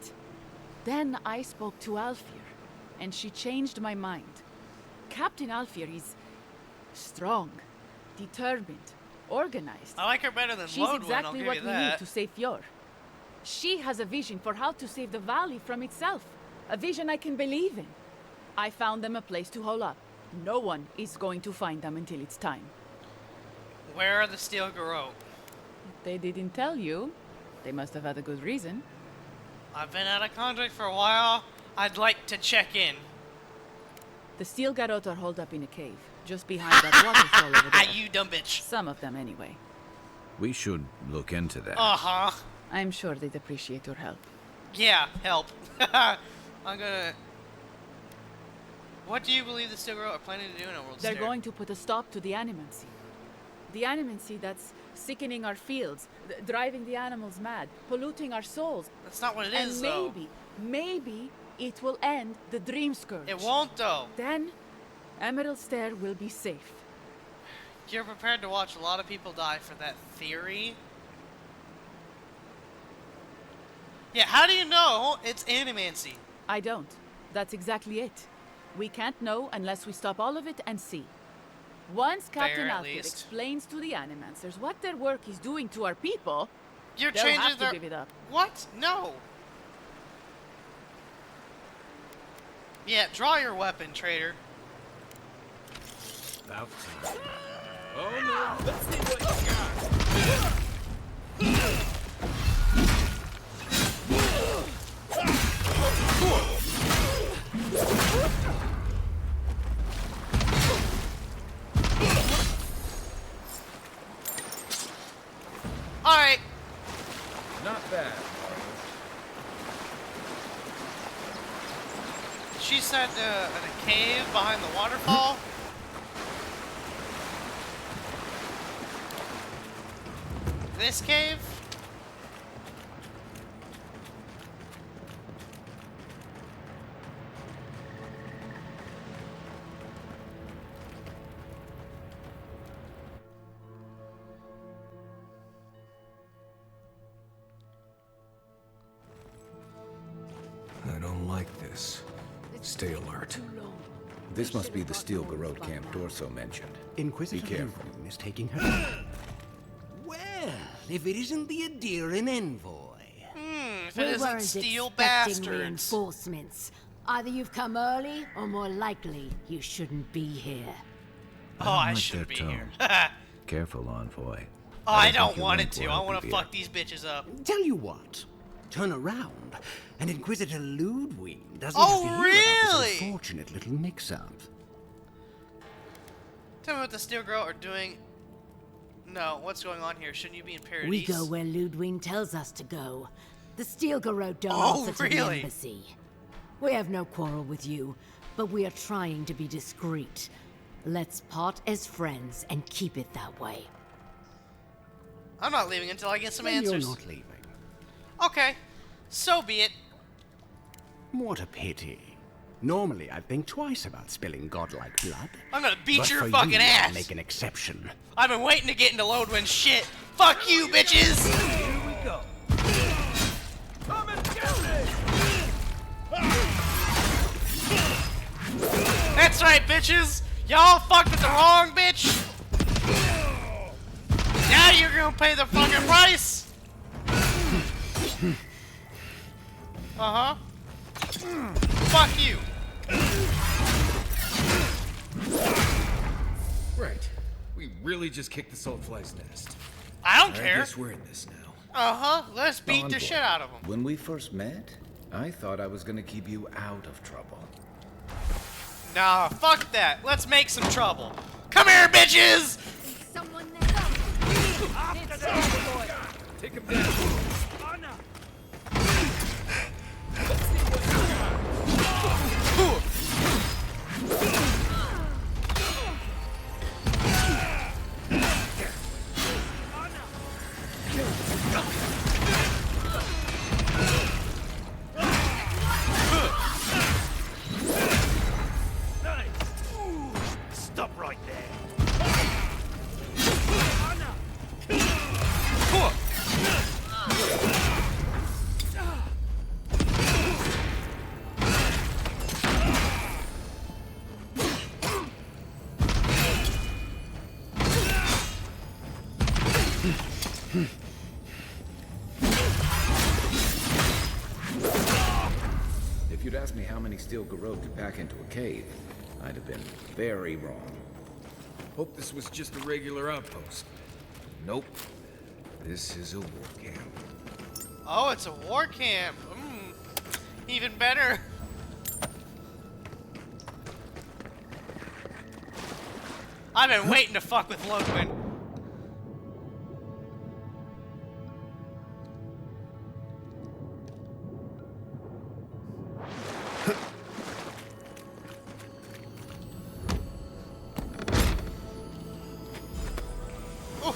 then I spoke to Alfir, and she changed my mind. Captain Alfir is strong, determined, organized. I like her better than She's Lodwyn, I'll exactly give what you we need that. to save Fjord. She has a vision for how to save the valley from itself. A vision I can believe in. I found them a place to hole up. No one is going to find them until it's time. Where are the Steel Garrote? If they didn't tell you, they must have had a good reason. I've been out of contact for a while. I'd like to check in. The steel garrote are holed up in a cave, just behind that waterfall over Ah, there. you dumb bitch. Some of them, anyway. We should look into that. Uh-huh. I'm sure they'd appreciate your help. Yeah, help. I'm gonna... What do you believe the Steel Garrote are planning to do in a world They're going to put a stop to the animancy. The animancy that's sickening our fields, driving the animals mad, polluting our souls. That's not what it And is, though. maybe it will end the dream scourge. It won't, though. Then, Emerald Stair will be safe. You're prepared to watch a lot of people die for that theory? Yeah, how do you know it's animancy? I don't. That's exactly it. We can't know unless we stop all of it and see. Once Captain Fair, at Alfred least. explains to the Animancers what their work is doing to our people, You're they'll changing have their... to give it up. What? No. Yeah, draw your weapon, traitor. About time. Oh no! Let's see what you got. Alright. Not bad. She said in a cave behind the waterfall. This cave? I don't like this. Stay alert. This must be the Steel Garrote camp Dorso mentioned. Inquisitor Be careful. Lupin is taking her. Well, if it isn't the Adheran envoy. If it isn't steel bastards. Reinforcements. Either you've come early, or more likely, you shouldn't be here. Oh, I like shouldn't that be here. tone. Oh, Careful, Envoy. I think don't you want it went to. well I want to here. fuck these bitches up. Tell you what. Turn around, and Inquisitor Ludwig doesn't Oh, have to hear about really? this unfortunate little mix-up. Tell me what the Steel Garrote are doing. No, what's going on here? Shouldn't you be in Paradise? We go where Ludwig tells us to go. The Steel Garrote don't Oh, answer to the really? embassy. We have no quarrel with you, but we are trying to be discreet. Let's part as friends and keep it that way. I'm not leaving until I get some Then answers. You're not leaving. Okay, so be it. What a pity. Normally, I'd think twice about spilling godlike blood. I'm gonna beat But your for fucking you, I'll ass. make an exception. I've been waiting to get into Lodwyn's shit. Fuck you, bitches. Here we go. Come and get me! That's right, bitches. Y'all fucked with the wrong bitch. Now you're gonna pay the fucking price. Uh-huh. Fuck you. Right. We really just kicked the Saltfly's nest. I don't I care. guess we're in this now. Uh-huh. Let's beat the Envoy, shit out of them. When we first met, I thought I was gonna keep you out of trouble. Nah, fuck that. Let's make some trouble. Come here, bitches. Someone Take him down. Stop right there. If you'd asked me how many steel garrote could pack into a cave, I'd have been very wrong. Hope this was just a regular outpost. Nope. This is a war camp. Oh, it's a war camp. Even better. I've been waiting to fuck with Lodwin.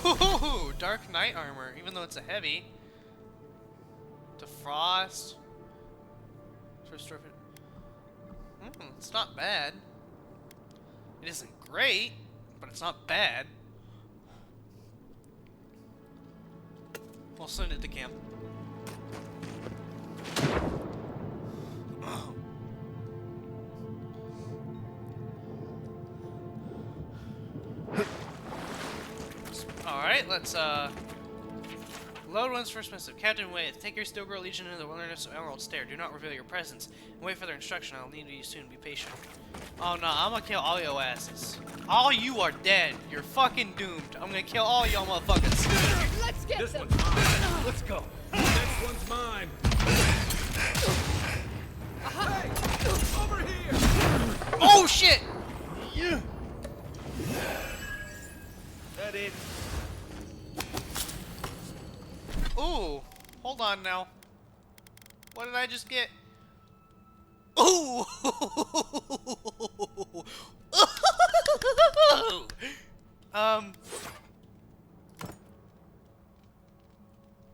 Ooh, dark knight armor, even though it's a heavy. Defrost. It's not bad. It isn't great, but it's not bad. We'll send it to camp. Alright, let's Lodwin's first missive. Captain Wade, take your Steel Girl Legion into the wilderness of Emerald Stair. Do not reveal your presence. And wait for their instruction. I'll need you soon. Be patient. Oh no, I'm gonna kill all your asses. All you are dead. You're fucking doomed. I'm gonna kill all y'all motherfuckers. Let's get This them. one's mine. Let's go. Next one's mine. Hey, over here. Oh shit! Yeah. That it. Ooh, hold on now. What did I just get? Ooh!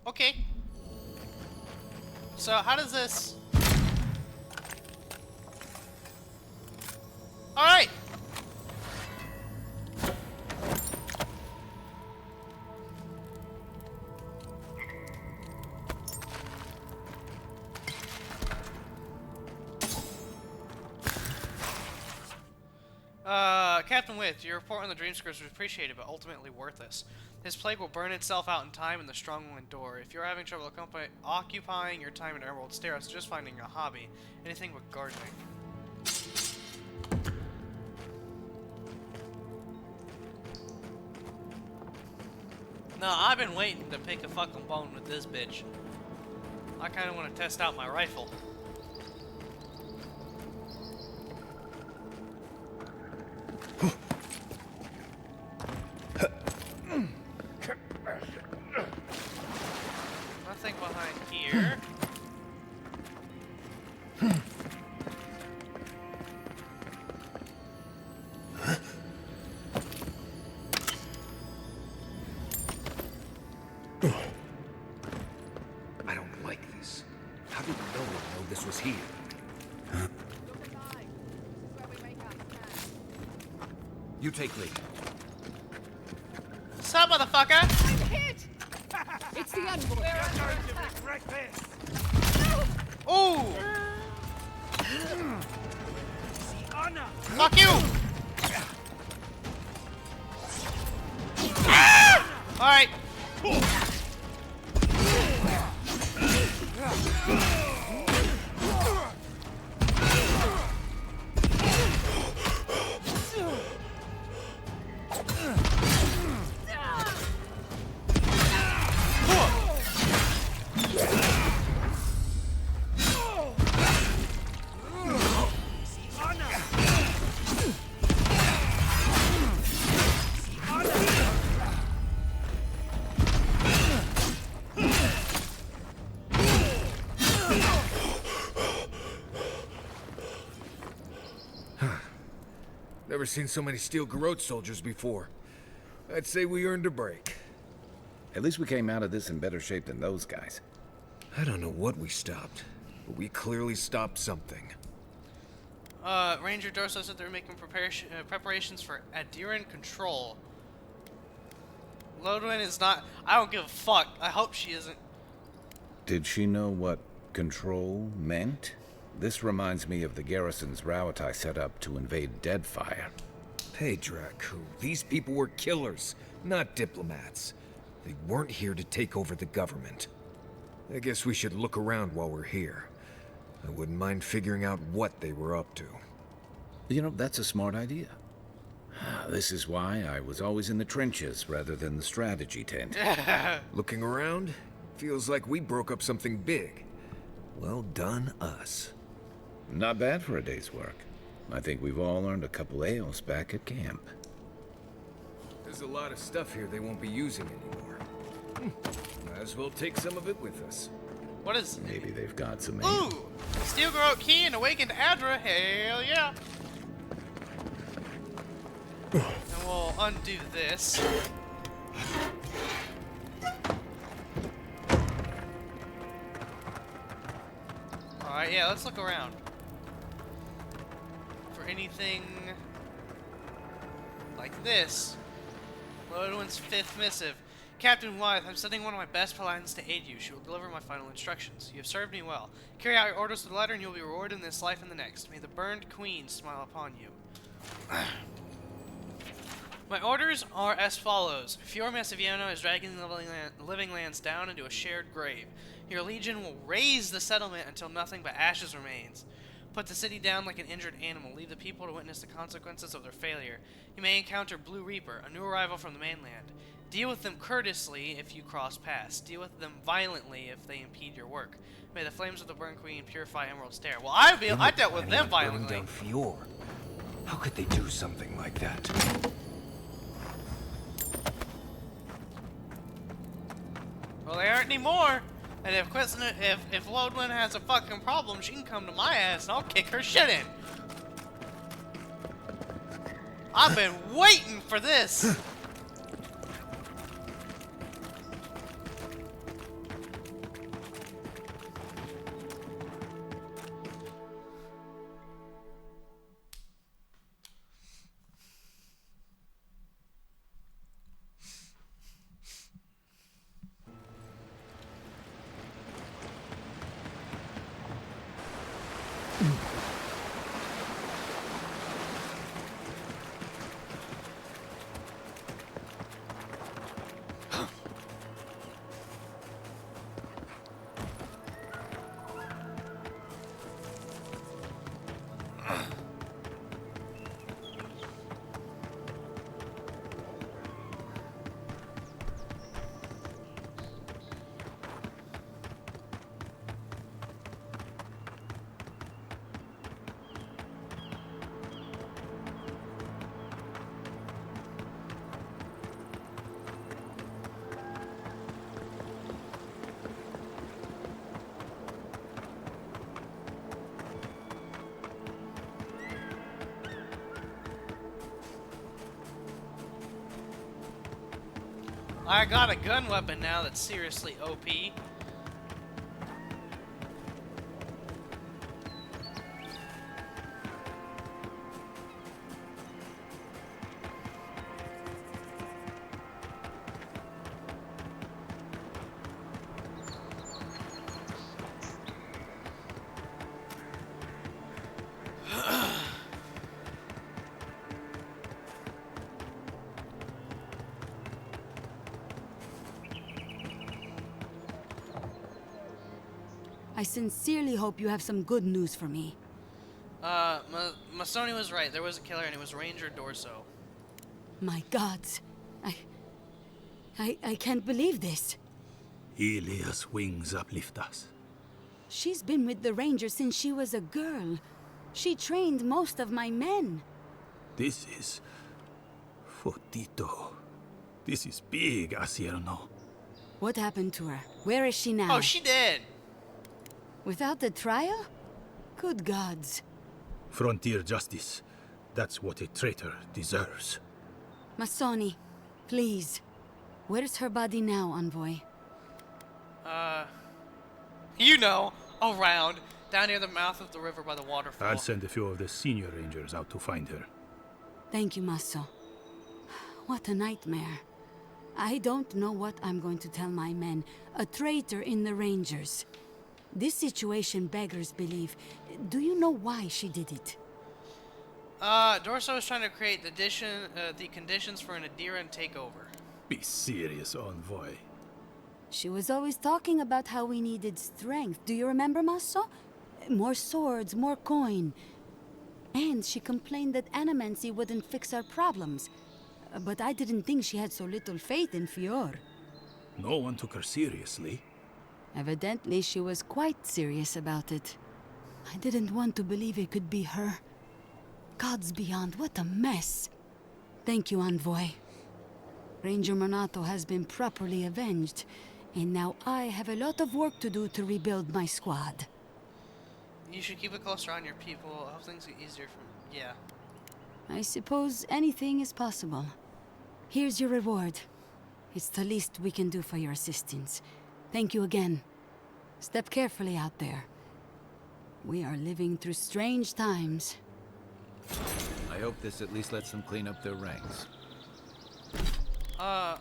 Okay. So how does this? All right. Captain With, your report on the Dream Scripts was appreciated, but ultimately worthless. This plague will burn itself out in time, and the strong will endure. If you're having trouble occupying your time in Emerald Stair, I suggest finding a hobby. Anything but gardening. No, I've been waiting to pick a fucking bone with this bitch. I kind of want to test out my rifle. Nothing behind here. I don't like this. How did no one know this was here? You take lead. Sup, motherfucker? I'm hit! It's the envoy. Where are Ooh! Fuck you! Ah! Alright. Never seen so many steel garrote soldiers before. I'd say we earned a break. At least we came out of this in better shape than those guys. I don't know what we stopped, but we clearly stopped something. Ranger Dorso said they're making preparations for Adherent control. Lodwin is not. I don't give a fuck. I hope she isn't. Did she know what control meant? This reminds me of the garrison's route I set up to invade Deadfire. Hey, Draku, these people were killers, not diplomats. They weren't here to take over the government. I guess we should look around while we're here. I wouldn't mind figuring out what they were up to. You know, that's a smart idea. This is why I was always in the trenches rather than the strategy tent. Looking around, feels like we broke up something big. Well done, us. Not bad for a day's work. I think we've all earned a couple ales back at camp. There's a lot of stuff here they won't be using anymore. Might as well take some of it with us. What is... Maybe they've got some ale. Ooh! Steel Garrote Key and Awakened Adra. Hell yeah! And we'll undo this. Alright, yeah, let's look around. For anything like this. Lodwin's 5th missive. Captain Wythe, I'm sending one of my best paladins to aid you. She will deliver my final instructions. You have served me well. Carry out your orders to the letter and you will be rewarded in this life and the next. May the burned queen smile upon you. My orders are as follows. Fior Massiviano is dragging the living lands down into a shared grave. Your legion will raise the settlement until nothing but ashes remains. Put the city down like an injured animal. Leave the people to witness the consequences of their failure. You may encounter Blue Reaper, a new arrival from the mainland. Deal with them courteously if you cross paths. Deal with them violently if they impede your work. May the flames of the Burn Queen purify Emerald Stair. Well, I dealt with them violently. Down Fior. How could they do something like that? Well, they aren't anymore. And if Lodwin has a fucking problem, she can come to my ass and I'll kick her shit in. I've been waiting for this. I got a gun weapon now that's seriously OP. I sincerely hope you have some good news for me. Masoni was right. There was a killer and it was Ranger Dorso. My gods. I can't believe this. Ilia's wings uplift us. She's been with the Ranger since she was a girl. She trained most of my men. This is... Fotito. This is big, Asierno. What happened to her? Where is she now? Oh, she did. Without the trial? Good gods. Frontier justice. That's what a traitor deserves. Masoni, please. Where's her body now, Envoy? You know, around, down near the mouth of the river by the waterfall. I'll send a few of the senior rangers out to find her. Thank you, Maso. What a nightmare. I don't know what I'm going to tell my men. A traitor in the Rangers. This situation beggars belief. Do you know why she did it? Dorso is trying to create the conditions for an Adiran takeover. Be serious, envoy. She was always talking about how we needed strength. Do you remember, Maso? More swords, more coin. And she complained that animancy wouldn't fix our problems. But I didn't think she had so little faith in Fior. No one took her seriously. Evidently, she was quite serious about it. I didn't want to believe it could be her. Gods beyond, what a mess. Thank you, Envoy. Ranger Monato has been properly avenged, and now I have a lot of work to do to rebuild my squad. You should keep a closer eye on your people. I hope things get easier from... Yeah. I suppose anything is possible. Here's your reward. It's the least we can do for your assistance. Thank you again. Step carefully out there. We are living through strange times. I hope this at least lets them clean up their ranks. Fine.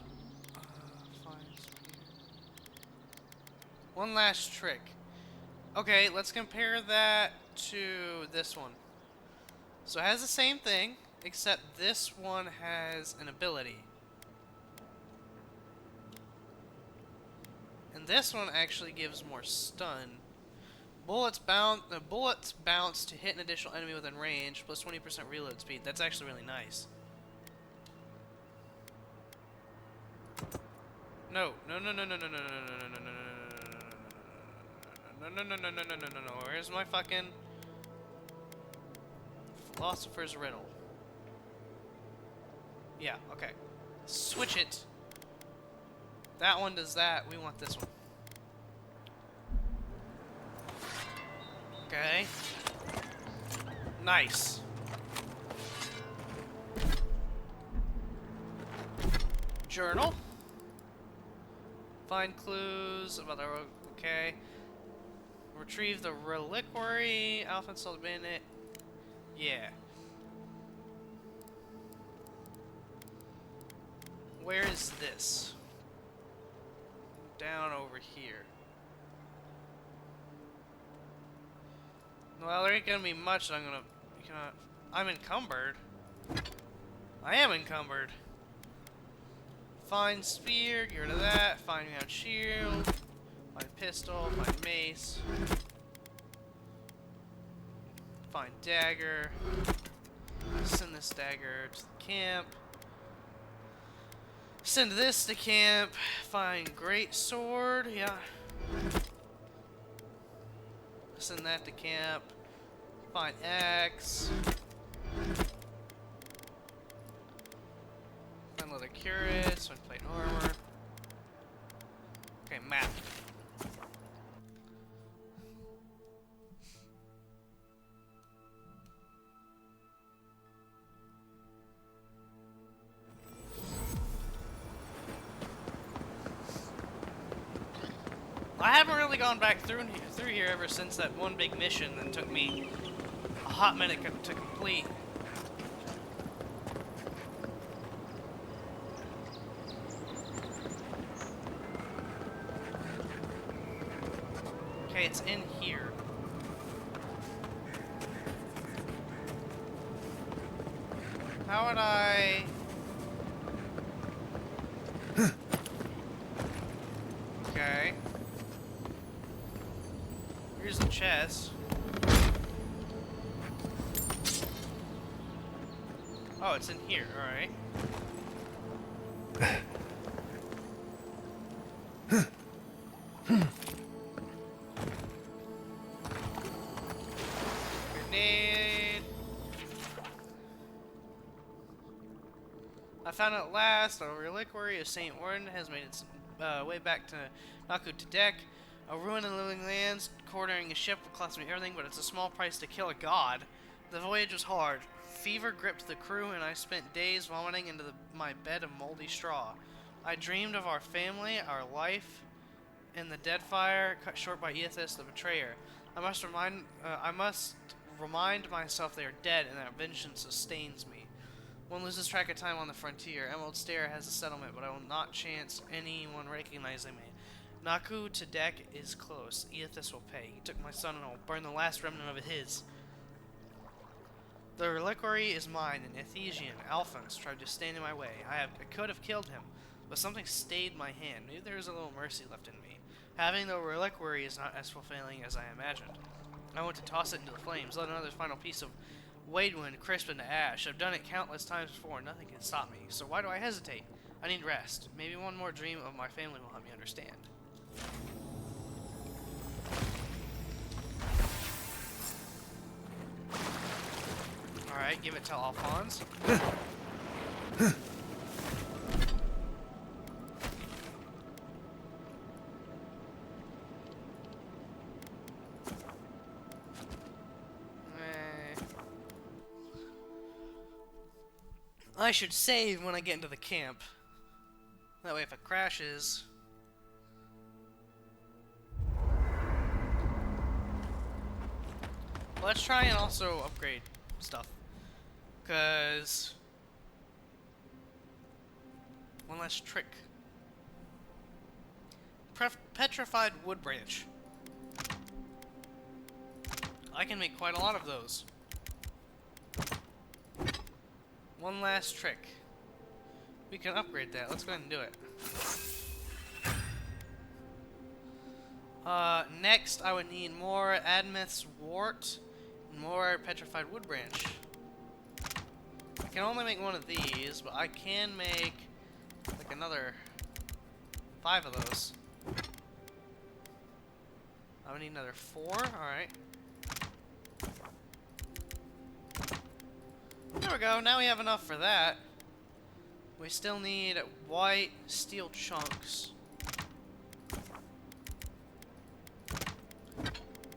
One last trick. Okay, let's compare that to this one. So it has the same thing, except this one has an ability. And this one actually gives more stun. Bullets bounce to hit an additional enemy within range, plus 20% reload speed. That's actually really nice. No. Where's my fucking Philosopher's Riddle? Yeah, okay. Switch it. That one does that. We want this one. Okay. Nice. Journal. Find clues about the... Okay. Retrieve the reliquary. Alpha installed bandit. Yeah. Where is this? Down over here. Well, there ain't gonna be much that I'm encumbered. I am encumbered. Find spear, get rid of that. Find out shield. Find pistol, find mace. Find dagger. Send this dagger to the camp. Send this to camp. Find great sword, yeah. Send that to camp. Find axe. Find leather cuirass. Find plate armor. Okay, map. I haven't really gone back through here ever since that one big mission that took me a hot minute to complete. Okay, it's in here. How would I... Okay. Here's the chest. Oh, it's in here, alright. Grenade. I found at last a reliquary of Saint Warden has made its way back to Naku Tedek. A ruin in living lands, quartering a ship will cost me everything, but it's a small price to kill a god. The voyage was hard. Fever gripped the crew, and I spent days vomiting into my bed of moldy straw. I dreamed of our family, our life, in the dead fire, cut short by Aethys, the betrayer. I must remind myself they are dead, and that vengeance sustains me. One loses track of time on the frontier. Emerald Stair has a settlement, but I will not chance anyone recognizing me. Naku Tedek is close. Aethys will pay. He took my son and I will burn the last remnant of his. The reliquary is mine, and Ethesian, Alphonse, tried to stand in my way. I could have killed him, but something stayed my hand. Maybe there is a little mercy left in me. Having the reliquary is not as fulfilling as I imagined. I want to toss it into the flames, let another final piece of Wadewind crisp into ash. I've done it countless times before, and nothing can stop me. So why do I hesitate? I need rest. Maybe one more dream of my family will help me understand. Alright, give it to Alphonse. I should save when I get into the camp. That way if it crashes... Let's try and also upgrade stuff. Because... one last trick. Petrified wood branch. I can make quite a lot of those. One last trick. We can upgrade that. Let's go ahead and do it. Next, I would need more Admeth's wart and more petrified wood branch. I can only make one of these, but I can make like another 5 of those. I would need another 4. Alright. There we go. Now we have enough for that. We still need white steel chunks.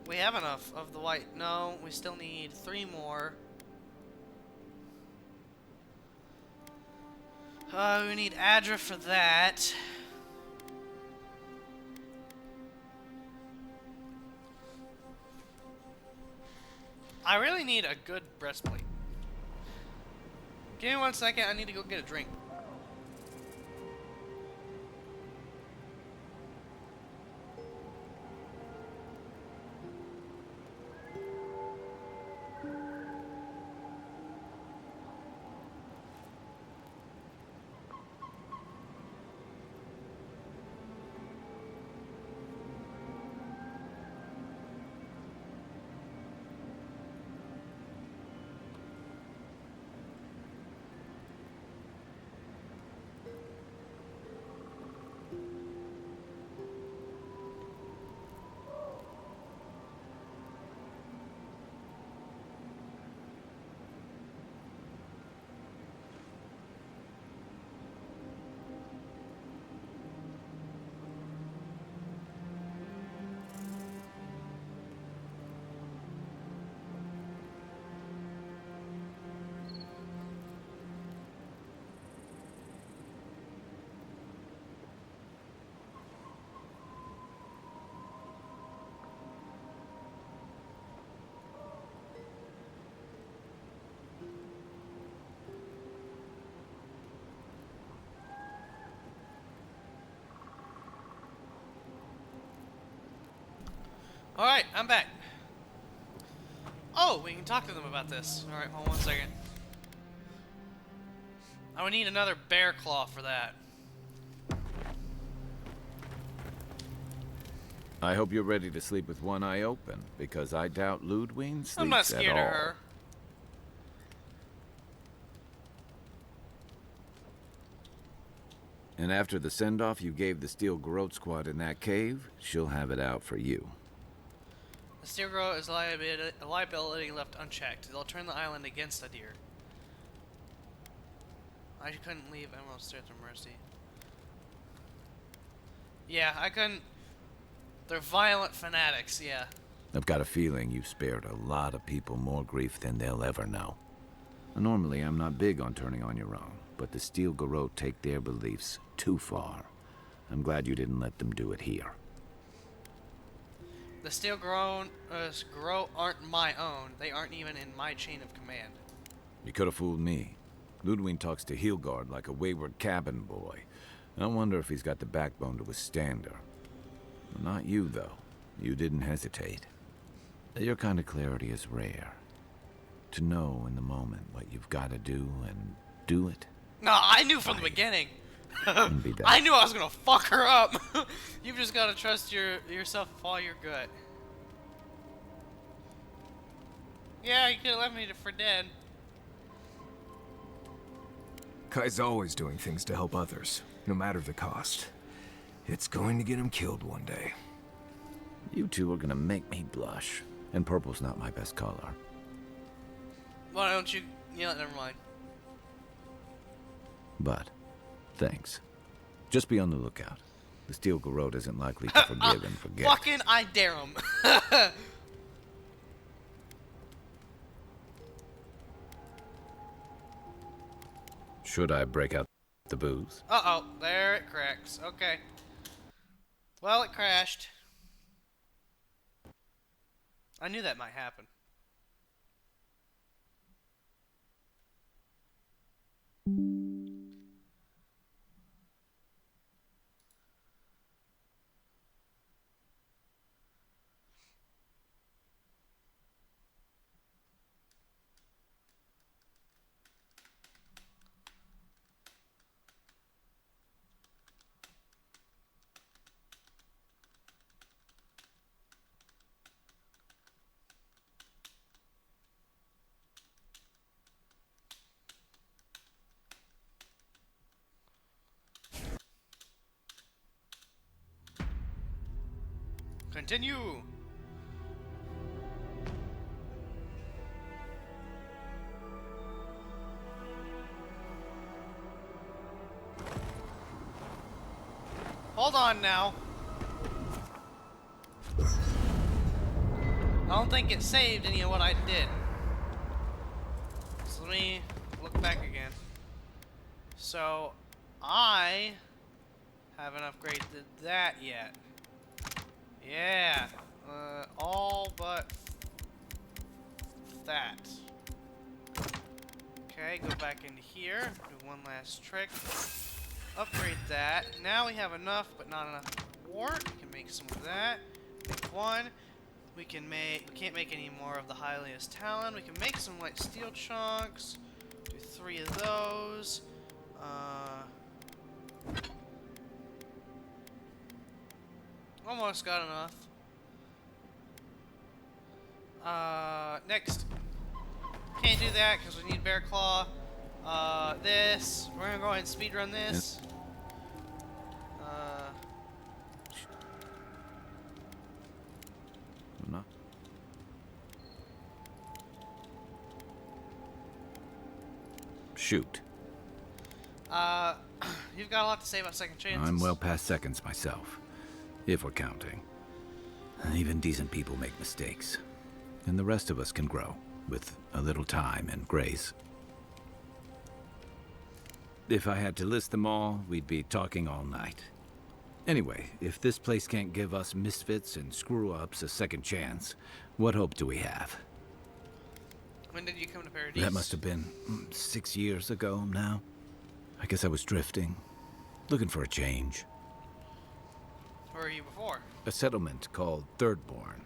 We have enough of the white. No, we still need 3 more. We need Adra for that. I really need a good breastplate. Give me 1 second, I need to go get a drink. Alright, I'm back. Oh, we can talk to them about this. Alright, hold on 1 second. I would need another bear claw for that. I hope you're ready to sleep with one eye open, because I doubt Ludwig sleeps I'm not scared at all. of her. And after the send-off you gave the Steel Garrote squad in that cave, she'll have it out for you. The Steel Garrote is a liability left unchecked. They'll turn the island against Adir. I couldn't leave Emerald Stairs of Mercy. Yeah, I couldn't. They're violent fanatics, yeah. I've got a feeling you spared a lot of people more grief than they'll ever know. Normally, I'm not big on turning on your own, but the Steel Garrote take their beliefs too far. I'm glad you didn't let them do it here. The Steel Garrote aren't my own. They aren't even in my chain of command. You could have fooled me. Ludwig talks to Heelgard like a wayward cabin boy. I wonder if he's got the backbone to withstand her. Not you, though. You didn't hesitate. Your kind of clarity is rare. To know in the moment what you've got to do and do it. No, I knew from the beginning. and be done. I knew I was gonna fuck her up. You've just gotta trust yourself with all your gut. Yeah, you could have left me for dead. Kai's always doing things to help others, no matter the cost. It's going to get him killed one day. You two are gonna make me blush. And purple's not my best color. Why don't you... Yeah, never mind. But, thanks. Just be on the lookout. The Steel Garrote isn't likely to forgive and forget. Fucking I dare him. Should I break out the booze? Uh-oh, there it cracks. Okay. Well, it crashed. I knew that might happen. Continue. Hold on now. I don't think it saved any of what I did. So let me look back again. So I haven't upgraded that yet. Yeah, all but that. Okay, go back into here, do one last trick, upgrade that. Now we have enough, but not enough wart. We can make some of that. Make one. We can't make any more of the highliest talon. We can make some light steel chunks. Do 3 of those. Almost got enough. Next. Can't do that because we need bear claw. This. We're gonna go ahead and speedrun this. No. Shoot. You've got a lot to say about second chances. I'm well past seconds myself. If we're counting. Even decent people make mistakes. And the rest of us can grow, with a little time and grace. If I had to list them all, we'd be talking all night. Anyway, if this place can't give us misfits and screw-ups a second chance, what hope do we have? When did you come to Paradise? That must have been 6 years ago now. I guess I was drifting, looking for a change. Where were you before? A settlement called Thirdborn.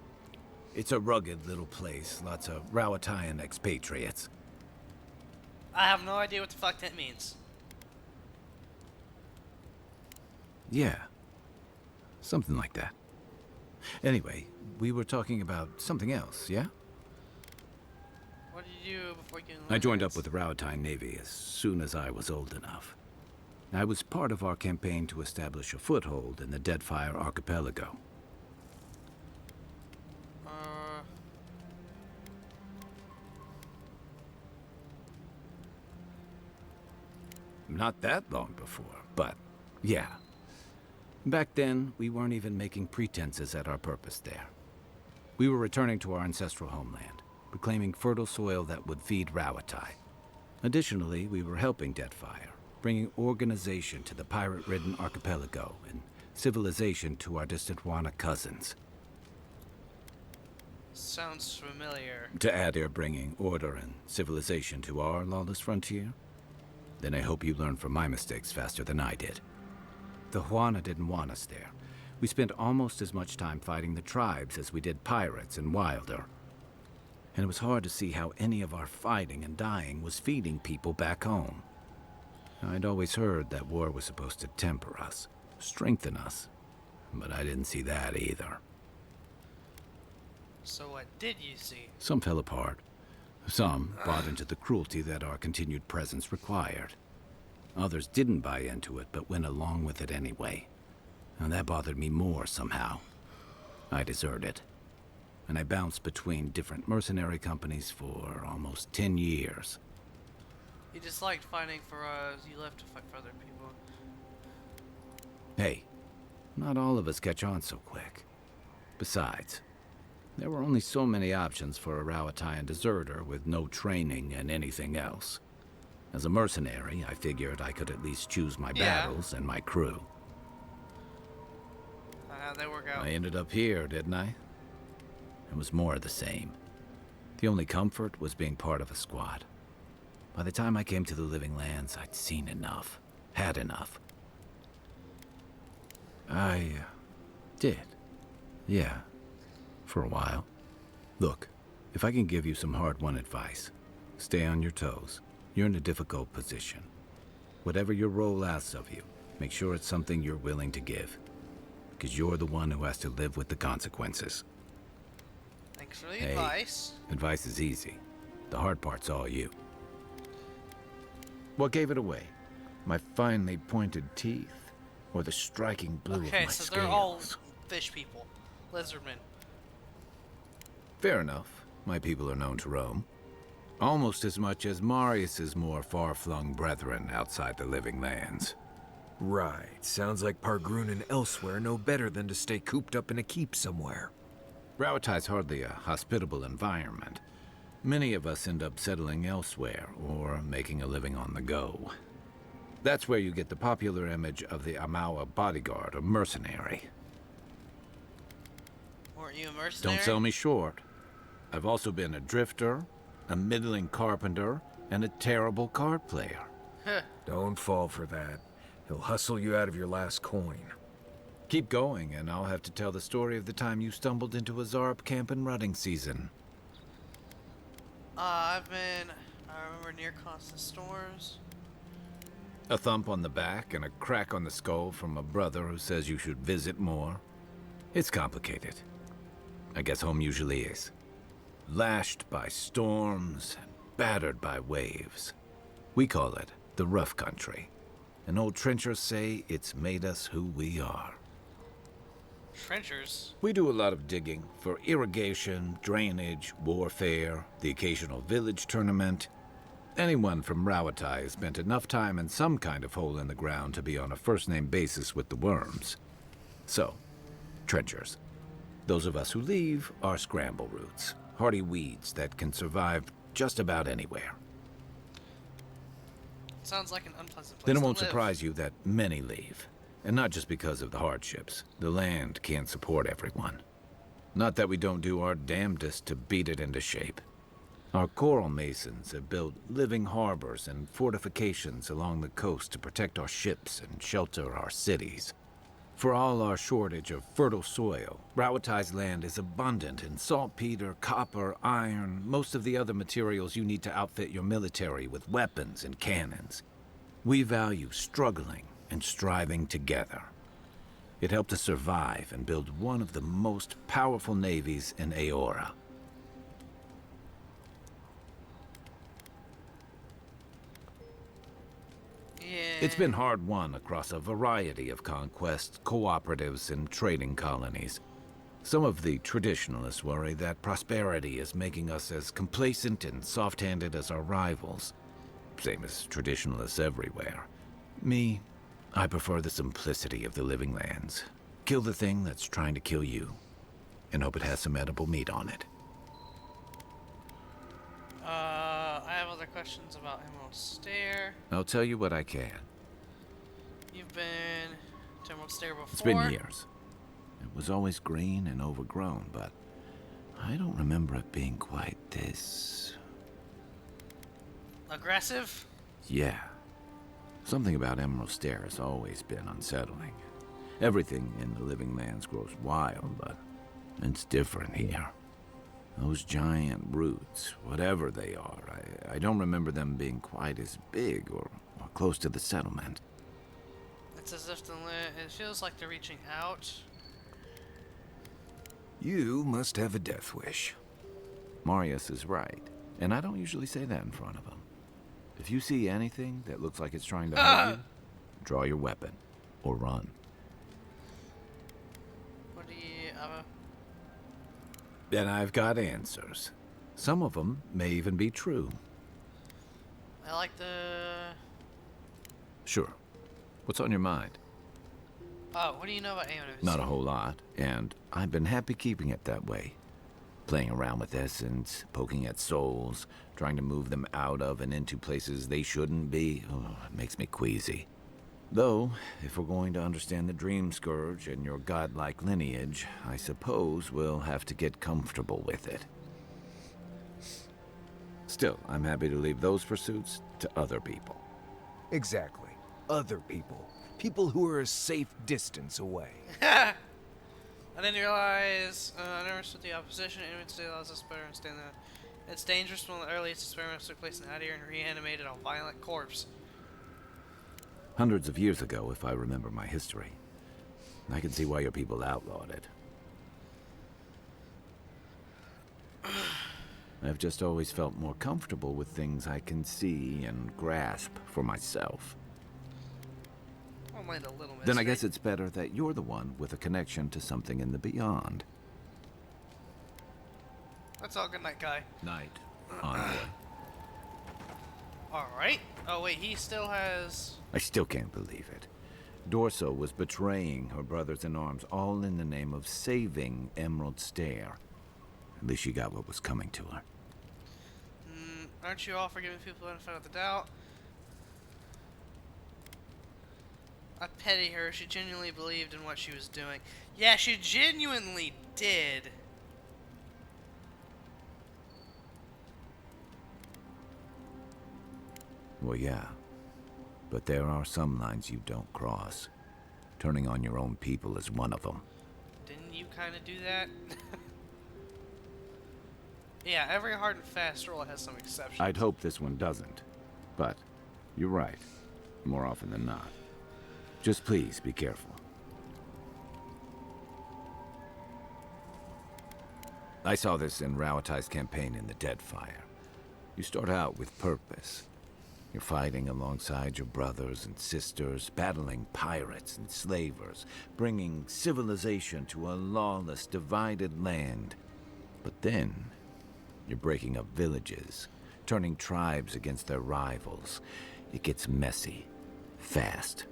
It's a rugged little place, lots of Rowatayan expatriates. I have no idea what the fuck that means. Yeah, something like that. Anyway, we were talking about something else, yeah? What did you do before you... I joined up with the Rowatayan Navy as soon as I was old enough. I was part of our campaign to establish a foothold in the Deadfire Archipelago. Not that long before, but yeah. Back then, we weren't even making pretenses at our purpose there. We were returning to our ancestral homeland, reclaiming fertile soil that would feed Rawatai. Additionally, we were helping Deadfire, bringing organization to the pirate-ridden archipelago and civilization to our distant Wana cousins. Sounds familiar. To add, you're bringing order and civilization to our lawless frontier? Then I hope you learn from my mistakes faster than I did. The Huana didn't want us there. We spent almost as much time fighting the tribes as we did pirates and Wilder. And it was hard to see how any of our fighting and dying was feeding people back home. I'd always heard that war was supposed to temper us, strengthen us, but I didn't see that either. So what did you see? Some fell apart. Some bought into the cruelty that our continued presence required. Others didn't buy into it, but went along with it anyway. And that bothered me more somehow. I deserted. And I bounced between different mercenary companies for almost 10 years. You just liked fighting for us, you left to fight for other people. Hey, not all of us catch on so quick. Besides, there were only so many options for a Rowatayan deserter with no training and anything else. As a mercenary, I figured I could at least choose my battles and my crew. How'd that work out? I ended up here, didn't I? It was more of the same. The only comfort was being part of a squad. By the time I came to the Living Lands, I'd seen enough. Had enough. I did. Yeah. For a while. Look, if I can give you some hard-won advice, stay on your toes. You're in a difficult position. Whatever your role asks of you, make sure it's something you're willing to give. Because you're the one who has to live with the consequences. Thanks for the advice. Advice is easy. The hard part's all you. What gave it away? My finely pointed teeth? Or the striking blue of my Okay, scales? so they're all fish people. Lizardmen. Fair enough. My people are known to roam. Almost as much as Marius's more far-flung brethren outside the Living Lands. Right. Sounds like Pargroon and elsewhere know better than to stay cooped up in a keep somewhere. Rowatai's hardly a hospitable environment. Many of us end up settling elsewhere, or making a living on the go. That's where you get the popular image of the Amawa bodyguard or mercenary. Weren't you a mercenary? Don't sell me short. I've also been a drifter, a middling carpenter, and a terrible card player. Don't fall for that. He'll hustle you out of your last coin. Keep going, and I'll have to tell the story of the time you stumbled into a Zarp camp in rutting season. I remember near constant storms. A thump on the back and a crack on the skull from a brother who says you should visit more. It's complicated. I guess home usually is. Lashed by storms and battered by waves. We call it the rough country. And old trenchers say it's made us who we are. Trenchers? We do a lot of digging for irrigation, drainage, warfare, the occasional village tournament. Anyone from Rawatai has spent enough time in some kind of hole in the ground to be on a first-name basis with the worms. So, trenchers. Those of us who leave are scramble roots, hardy weeds that can survive just about anywhere. Sounds like an unpleasant place Then it to won't live. surprise you that many leave. And not just because of the hardships. The land can't support everyone. Not that we don't do our damnedest to beat it into shape. Our coral masons have built living harbors and fortifications along the coast to protect our ships and shelter our cities. For all our shortage of fertile soil, Rowatai's land is abundant in saltpeter, copper, iron, most of the other materials you need to outfit your military with weapons and cannons. We value struggling and striving together. It helped us survive and build one of the most powerful navies in Aora. It's been hard won across a variety of conquests, cooperatives, and trading colonies. Some of the traditionalists worry that prosperity is making us as complacent and soft-handed as our rivals. Same as traditionalists everywhere. Me, I prefer the simplicity of the Living Lands. Kill the thing that's trying to kill you, and hope it has some edible meat on it. I have other questions about Emerald Stair. I'll tell you what I can. You've been to Emerald Stair before? It's been years. It was always green and overgrown, but I don't remember it being quite this... aggressive? Yeah. Something about Emerald Stair has always been unsettling. Everything in the Living Lands grows wild, but it's different here. Those giant roots, whatever they are, I don't remember them being quite as big or close to the settlement. It's as if it feels like they're reaching out. You must have a death wish. Marius is right, and I don't usually say that in front of him. If you see anything that looks like it's trying to hurt you, draw your weapon, or run. What do you, And I've got answers. Some of them may even be true. I like the... Sure. What's on your mind? Oh, what do you know about Aeon? Not a whole lot, and I've been happy keeping it that way. Playing around with essence, poking at souls, trying to move them out of and into places they shouldn't be. Oh, it makes me queasy. Though, if we're going to understand the Dream Scourge and your godlike lineage, I suppose we'll have to get comfortable with it. Still, I'm happy to leave those pursuits to other people. Exactly. Other people. People who are a safe distance away. I didn't realize, I never stood the opposition. Anyone still allows us better and stand there. It's dangerous. One of the earliest experiments took place in Adir and reanimated a violent corpse. Hundreds of years ago, if I remember my history. I can see why your people outlawed it. I've just always felt more comfortable with things I can see and grasp for myself. I don't mind a little mystery. Then I guess it's better that you're the one with a connection to something in the beyond. That's all. Good night, guy. Night, envoy. Alright. Oh, wait, he still has... I still can't believe it. Dorso was betraying her brothers-in-arms, all in the name of saving Emerald Stair. At least she got what was coming to her. Aren't you all for giving people the benefit of the doubt? I pity her. She genuinely believed in what she was doing. Yeah, she genuinely did. Well, yeah. But there are some lines you don't cross. Turning on your own people is one of them. Didn't you kind of do that? Yeah, every hard and fast rule has some exceptions. I'd hope this one doesn't. But you're right. More often than not. Just please be careful. I saw this in Rauatai's campaign in the Deadfire. You start out with purpose. You're fighting alongside your brothers and sisters, battling pirates and slavers, bringing civilization to a lawless, divided land. But then, you're breaking up villages, turning tribes against their rivals. It gets messy, fast.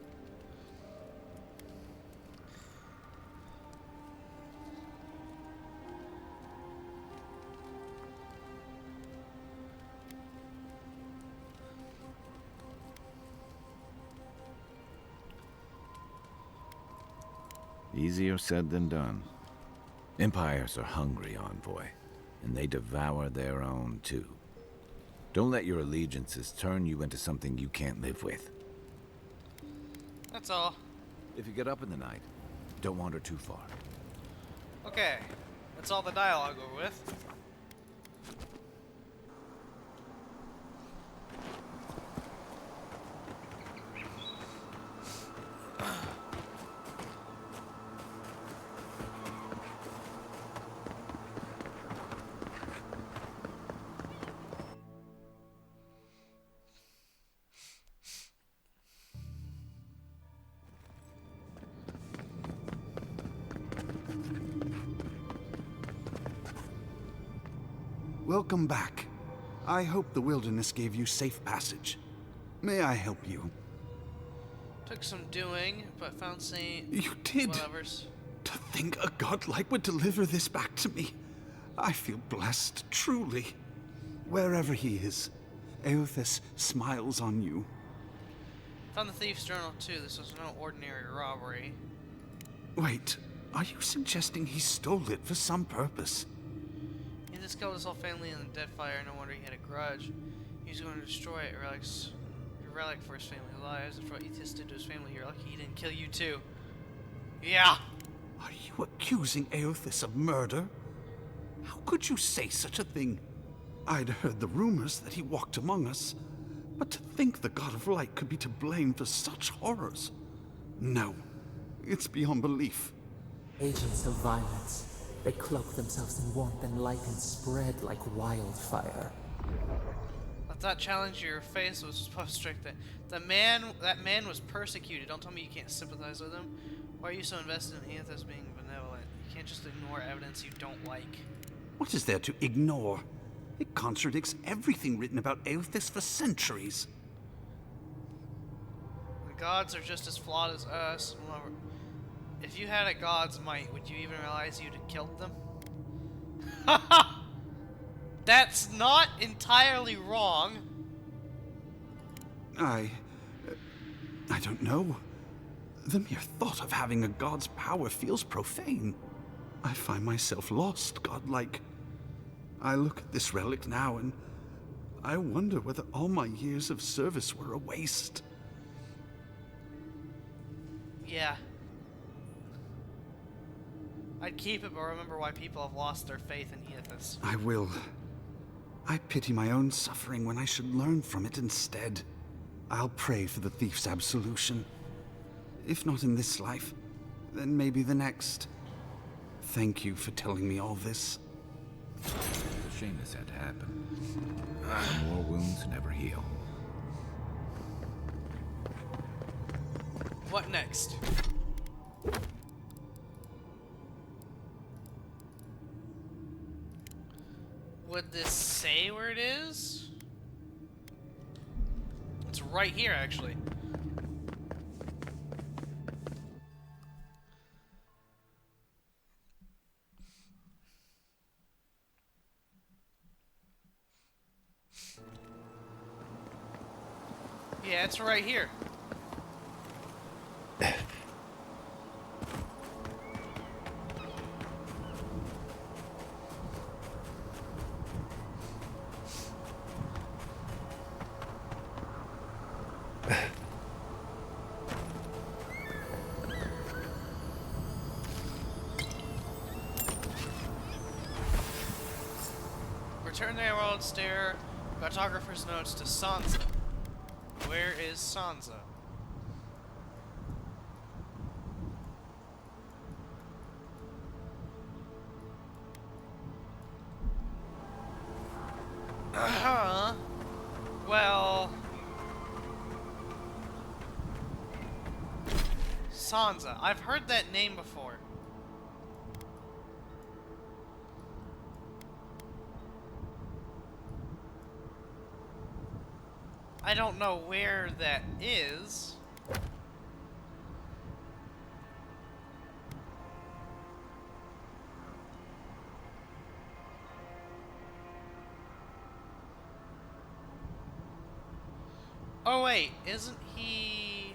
Easier said than done. Empires are hungry, Envoy, and they devour their own, too. Don't let your allegiances turn you into something you can't live with. That's all. If you get up in the night, don't wander too far. Okay. That's all the dialogue we're with. Welcome back. I hope the wilderness gave you safe passage. May I help you? Took some doing, but found Saint... You did? Whatevers. To think a godlike would deliver this back to me. I feel blessed, truly. Wherever he is, Eothas smiles on you. Found the thief's journal, too. This was no ordinary robbery. Wait, are you suggesting he stole it for some purpose? He just killed his whole family in the Deadfire. No wonder he had a grudge. He was going to destroy it. Your relic for his family lives. And for what Aetius did to his family, you're lucky he didn't kill you too. Yeah! Are you accusing Eothas of murder? How could you say such a thing? I'd heard the rumors that he walked among us, But to think the God of Light could be to blame for such horrors. No, it's beyond belief. Agents of violence. They cloak themselves in warmth and light and spread like wildfire. I thought challenge your face was supposed to strengthen. That man was persecuted. Don't tell me you can't sympathize with him. Why are you so invested in Aethys being benevolent? You can't just ignore evidence you don't like. What is there to ignore? It contradicts everything written about Aethys for centuries. The gods are just as flawed as us. Well, if you had a god's might, would you even realize you'd have killed them? That's not entirely wrong. I don't know. The mere thought of having a god's power feels profane. I find myself lost, godlike. I look at this relic now and I wonder whether all my years of service were a waste. Yeah. I'd keep it, but remember why people have lost their faith in Aethys. I will. I pity my own suffering when I should learn from it instead. I'll pray for the thief's absolution. If not in this life, then maybe the next. Thank you for telling me all this. It's a shame this had to happen. Some more wounds never heal. What next? Would this say where it is? It's right here, actually. Yeah, it's right here. Return the Emerald Stair, cartographer's notes to Sansa. Where is Sansa? Well, Sansa. I've heard that name before. I don't know where that is. Oh wait, isn't he...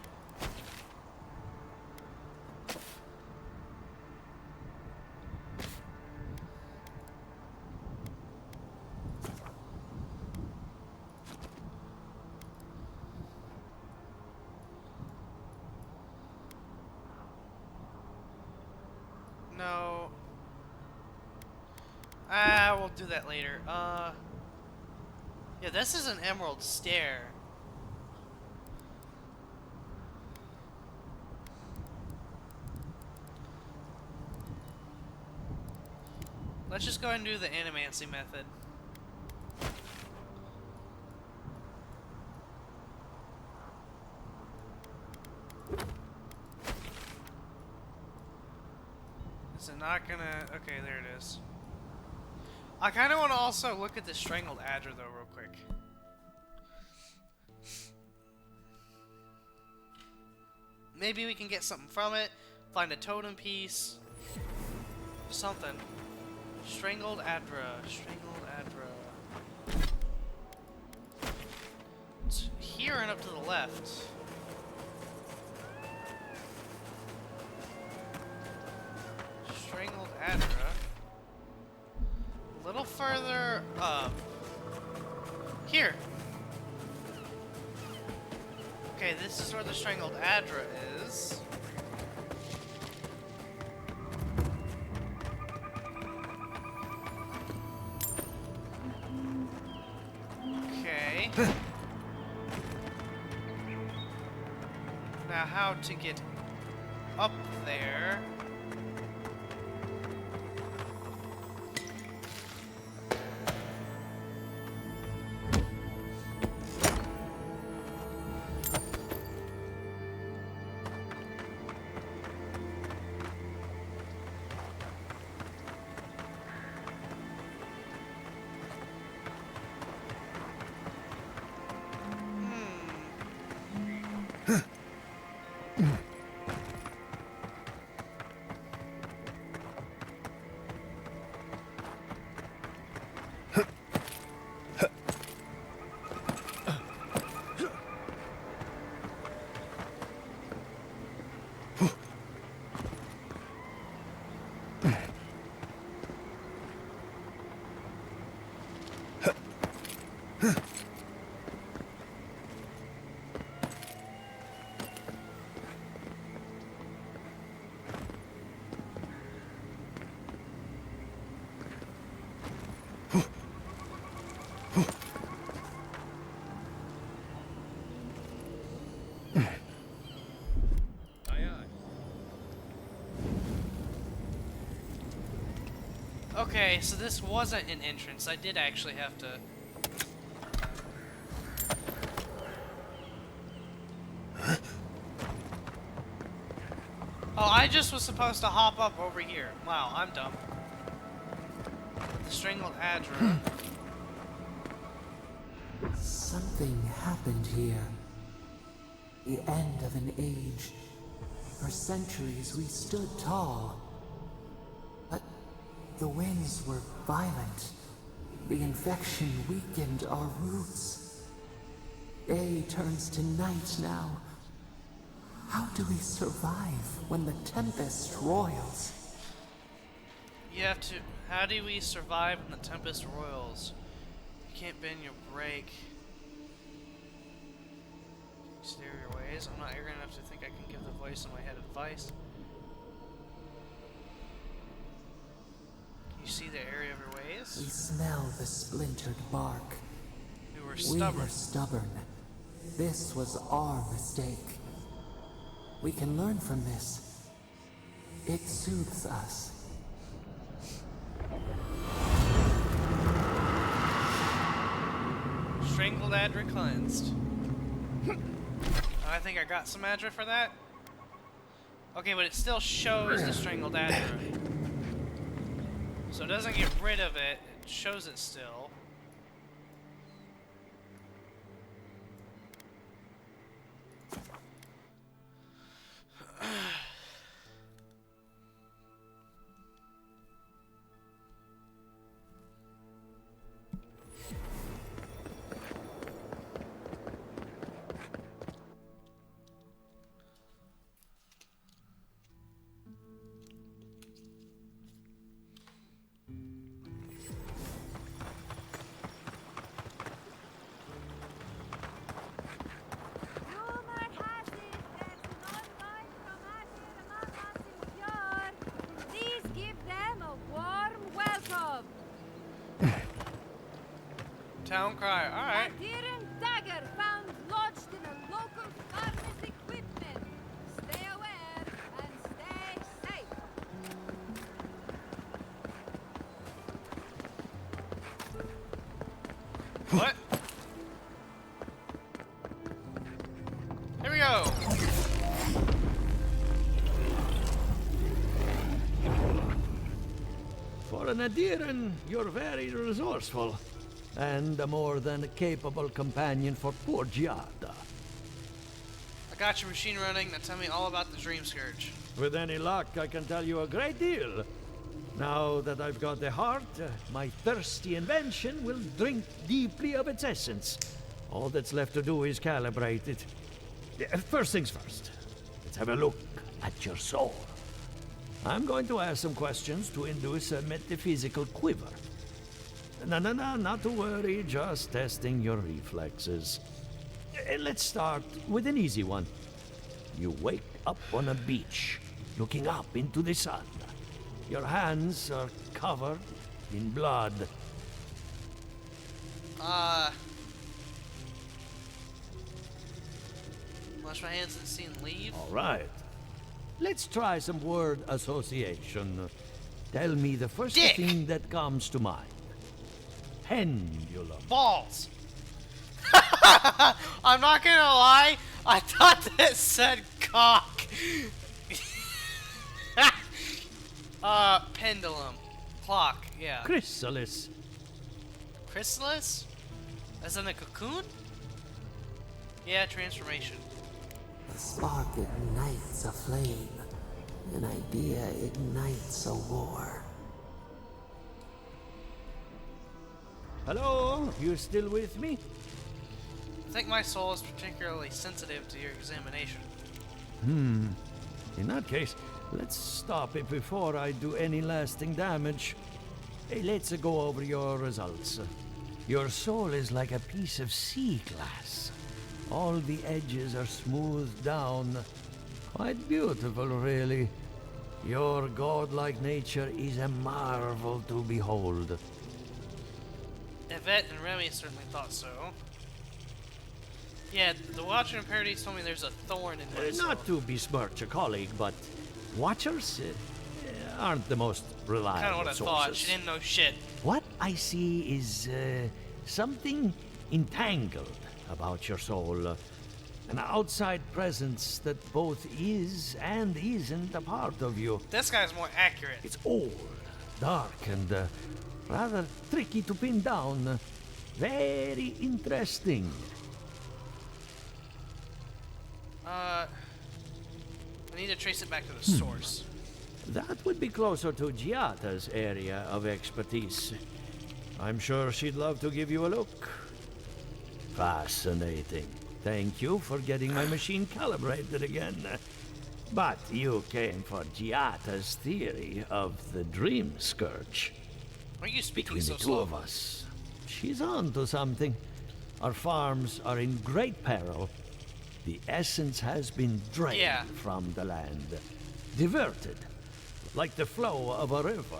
No. We'll do that later. Yeah, this is an Emerald Stair. Let's just go ahead and do the animancy method. Is it not gonna... Okay, there it is. I kind of want to also look at the Strangled Adder, though, real quick. Maybe we can get something from it. Find a totem piece. Something. Strangled Adra. Strangled Adra. It's here and up to the left. Strangled Adra. A little further up. Here. Okay, this is where the Strangled Adra is. Okay. how to get up there. Okay, so this wasn't an entrance. I did actually have to... Oh, I just was supposed to hop up over here. Wow, I'm dumb. The strangled Adra. Something happened here. The end of an age. For centuries we stood tall. But the winds were violent. The infection weakened our roots. Day turns to night now. How do we survive when the tempest roils? You have to... How do we survive when the tempest roils? You can't bend your brake. Steer your ways. I'm not arrogant enough to think I can give the voice in my head advice. Can you see the area of your ways? We smell the splintered bark. We were stubborn. We were stubborn. This was our mistake. We can learn from this. It soothes us. Strangled Adra cleansed. I think I got some Adra for that. Okay, but it still shows the strangled Adra. So it doesn't get rid of it, it shows it still. Town crier, alright. A deer and dagger found lodged in a local pharmacy equipment. Stay aware and stay safe. What? Here we go. For an Adiran, you're very resourceful. And a more than capable companion for poor Giada. I got your machine running. Now tell me all about the Dream Scourge. With any luck, I can tell you a great deal. Now that I've got the heart, my thirsty invention will drink deeply of its essence. All that's left to do is calibrate it. First things first. Let's have a look at your soul. I'm going to ask some questions to induce a metaphysical quiver. No, not to worry, just testing your reflexes. Let's start with an easy one. You wake up on a beach, looking up into the sun. Your hands are covered in blood. Wash my hands and see and leave. All right. Let's try some word association. Tell me the first Dick. thing that comes to mind. Pendulum. Balls. I'm not gonna lie. I thought that said cock. Pendulum. Clock. Yeah. Chrysalis. Chrysalis? As in a cocoon? Yeah, transformation. A spark ignites a flame. An idea ignites a war. Hello? You still with me? I think my soul is particularly sensitive to your examination. In that case, let's stop it before I do any lasting damage. Hey, let's go over your results. Your soul is like a piece of sea glass. All the edges are smoothed down. Quite beautiful, really. Your godlike nature is a marvel to behold. Yvette and Remy certainly thought so. Yeah, the Watcher and Parodies told me there's a thorn in my soul. Not to besmirch a colleague, but Watchers aren't the most reliable Kinda what I sources. thought. She didn't know shit. What I see is something entangled about your soul. An outside presence that both is and isn't a part of you. This guy's more accurate. It's old, dark, and rather tricky to pin down. Very interesting. I need to trace it back to the source. That would be closer to Giata's area of expertise. I'm sure she'd love to give you a look. Fascinating. Thank you for getting my machine calibrated again. But you came for Giata's theory of the dream scourge. Why are you speaking Between so the two slow? of us, she's on to something. Our farms are in great peril. The essence has been drained from the land. Diverted, like the flow of a river.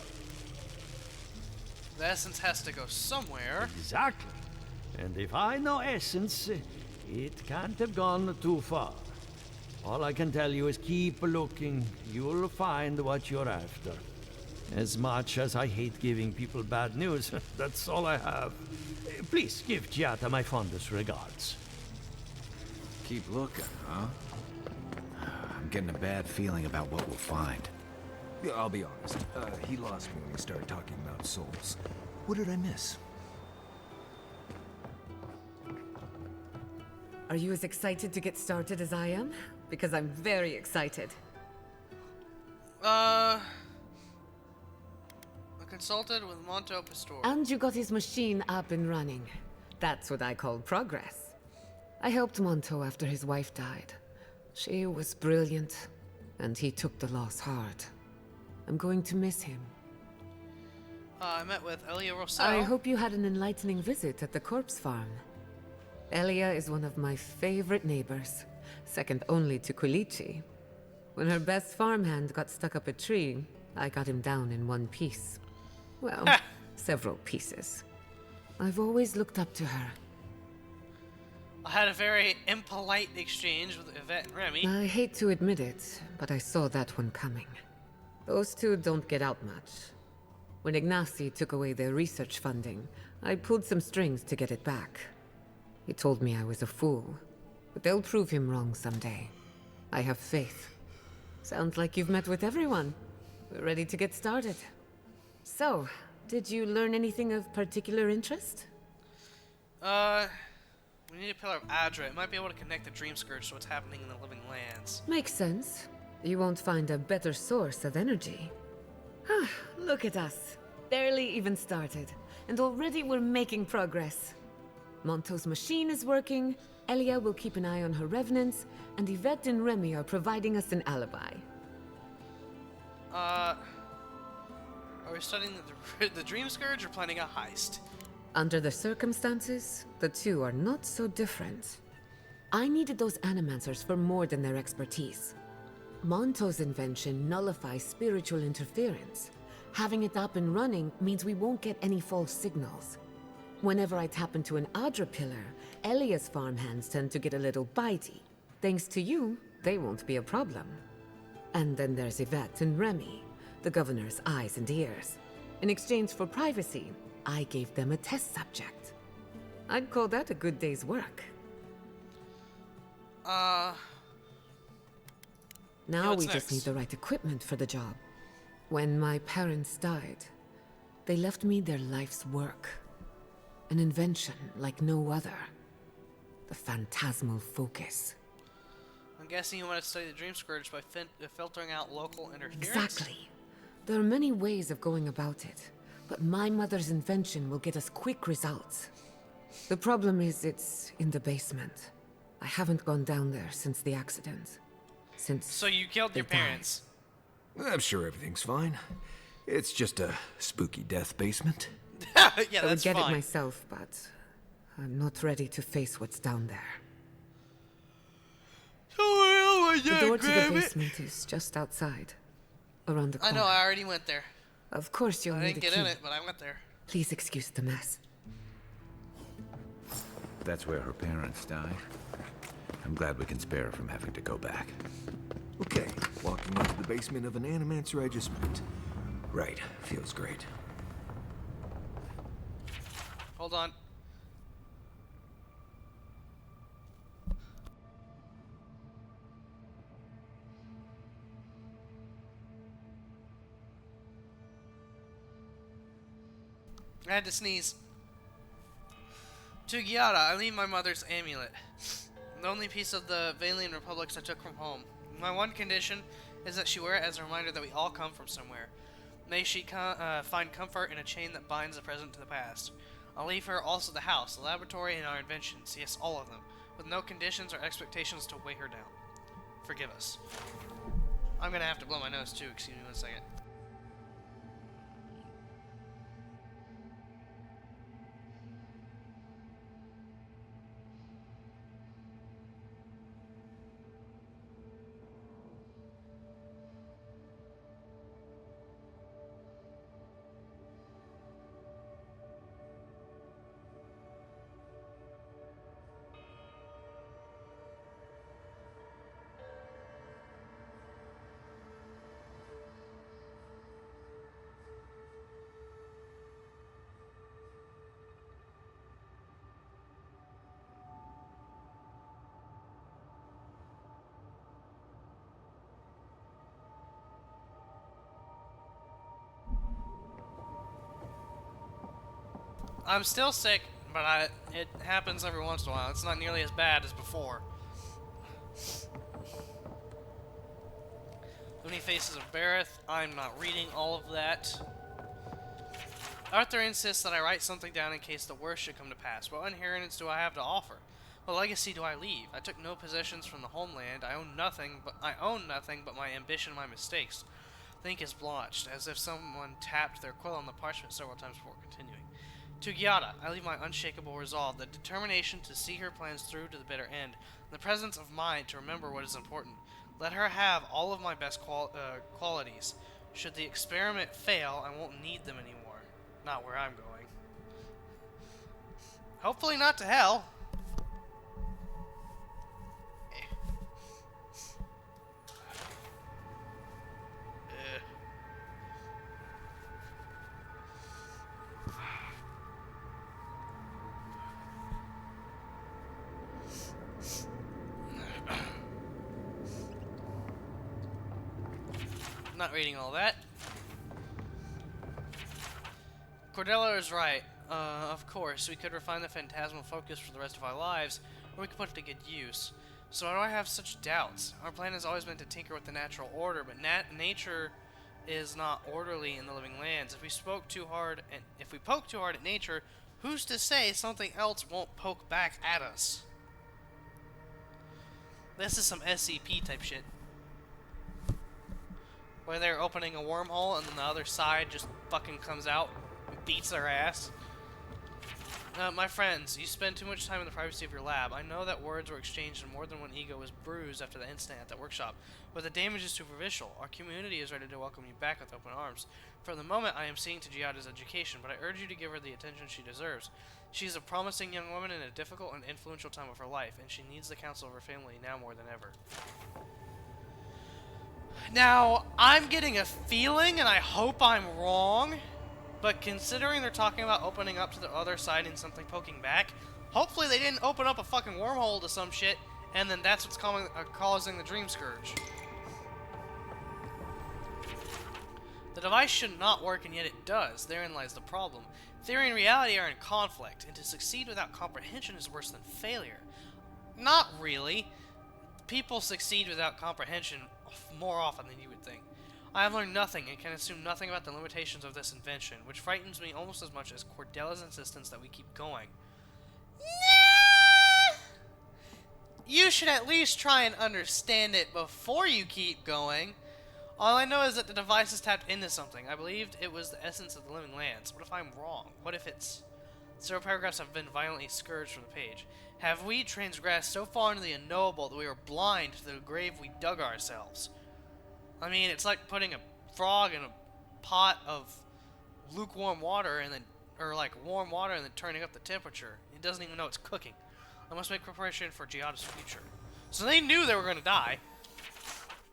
The essence has to go somewhere. Exactly. And if I know essence, it can't have gone too far. All I can tell you is keep looking. You'll find what you're after. As much as I hate giving people bad news, that's all I have. Please give Giata my fondest regards. Keep looking, huh? I'm getting a bad feeling about what we'll find. Yeah, I'll be honest. He lost me when he started talking about souls. What did I miss? Are you as excited to get started as I am? Because I'm very excited. I consulted with Monto Pastor. And you got his machine up and running. That's what I call progress. I helped Monto after his wife died. She was brilliant, and he took the loss hard. I'm going to miss him. I met with Elia Rosell. I hope you had an enlightening visit at the corpse farm. Elia is one of my favorite neighbors, second only to Quilici. When her best farmhand got stuck up a tree, I got him down in one piece. Well, several pieces. I've always looked up to her. I had a very impolite exchange with Yvette and Remy. I hate to admit it, but I saw that one coming. Those two don't get out much. When Ignacy took away their research funding, I pulled some strings to get it back. He told me I was a fool, but they'll prove him wrong someday. I have faith. Sounds like you've met with everyone. We're ready to get started. So, did you learn anything of particular interest? We need a pillar of Adra. It might be able to connect the Dream Scourge to what's happening in the living lands. Makes sense. You won't find a better source of energy. Look at us. Barely even started, and already we're making progress. Monto's machine is working, Elia will keep an eye on her revenants, and Yvette and Remy are providing us an alibi. Are we studying the Dream Scourge or planning a heist? Under the circumstances, the two are not so different. I needed those animancers for more than their expertise. Monto's invention nullifies spiritual interference. Having it up and running means we won't get any false signals. Whenever I tap into an Adra pillar, Elia's farmhands tend to get a little bitey. Thanks to you, they won't be a problem. And then there's Yvette and Remy, the governor's eyes and ears. In exchange for privacy, I gave them a test subject. I'd call that a good day's work. Yeah, Now what's we next? just need the right equipment for the job. When my parents died, they left me their life's work. An invention like no other. The phantasmal focus. I'm guessing you want to study the Dream Scourge by filtering out local interference? Exactly. There are many ways of going about it, but my mother's invention will get us quick results. The problem is it's in the basement. I haven't gone down there since the accident. So you killed your parents? I'm sure everything's fine. It's just a spooky death basement. Yeah, I would that's get fine. it myself, but I'm not ready to face what's down there. The door to the basement is just outside, around the I corner. know, I already went there. Of course you'll I need didn't a get key. in it, but I went there. Please excuse the mess. That's where her parents died. I'm glad we can spare her from having to go back. Okay, walking into the basement of an animancer I just met. Right, feels great. Hold on. I had to sneeze. To Giada, I leave my mother's amulet. The only piece of the Valian Republics I took from home. My one condition is that she wear it as a reminder that we all come from somewhere. May she find comfort in a chain that binds the present to the past. I'll leave her also the house, the laboratory, and our inventions. Yes, all of them. With no conditions or expectations to weigh her down. Forgive us. I'm gonna have to blow my nose too, excuse me one second. I'm still sick, but it happens every once in a while. It's not nearly as bad as before. Many Faces of Bareth. I'm not reading all of that. Arthur insists that I write something down in case the worst should come to pass. What inheritance do I have to offer? What legacy do I leave? I took no possessions from the homeland. I own nothing but my ambition and my mistakes. The ink is blotched, as if someone tapped their quill on the parchment several times before continuing. To Giada, I leave my unshakable resolve, the determination to see her plans through to the bitter end, and the presence of mind to remember what is important. Let her have all of my best qualities. Should the experiment fail, I won't need them anymore. Not where I'm going. Hopefully not to hell. Not reading all that. Cordello is right. Of course, we could refine the phantasmal focus for the rest of our lives, or we could put it to good use. So why do I have such doubts? Our plan has always been to tinker with the natural order, but nature is not orderly in the living lands. If we poke too hard at nature, who's to say something else won't poke back at us? This is some SCP type shit. Where they're opening a wormhole and then the other side just fucking comes out and beats their ass. My friends, you spend too much time in the privacy of your lab. I know that words were exchanged and more than one ego was bruised after the incident at that workshop, but the damage is superficial. Our community is ready to welcome you back with open arms. For the moment, I am seeing to Giada's education, but I urge you to give her the attention she deserves. She is a promising young woman in a difficult and influential time of her life, and she needs the counsel of her family now more than ever. Now, I'm getting a feeling, and I hope I'm wrong, but considering they're talking about opening up to the other side and something poking back, hopefully they didn't open up a fucking wormhole to some shit, and then that's what's causing the Dream Scourge. The device should not work, and yet it does. Therein lies the problem. Theory and reality are in conflict, and to succeed without comprehension is worse than failure. Not really. People succeed without comprehension more often than you would think. I have learned nothing and can assume nothing about the limitations of this invention, which frightens me almost as much as Cordella's insistence that we keep going. Nah! You should at least try and understand it before you keep going. All I know is that the device has tapped into something. I believed it was the essence of the living lands. What if I'm wrong? What if it's... Several paragraphs have been violently scourged from the page. Have we transgressed so far into the unknowable that we are blind to the grave we dug ourselves? I mean, it's like putting a frog in a pot of lukewarm water and then, or like warm water and then turning up the temperature. It doesn't even know it's cooking. I must make preparation for Giada's future. So they knew they were going to die.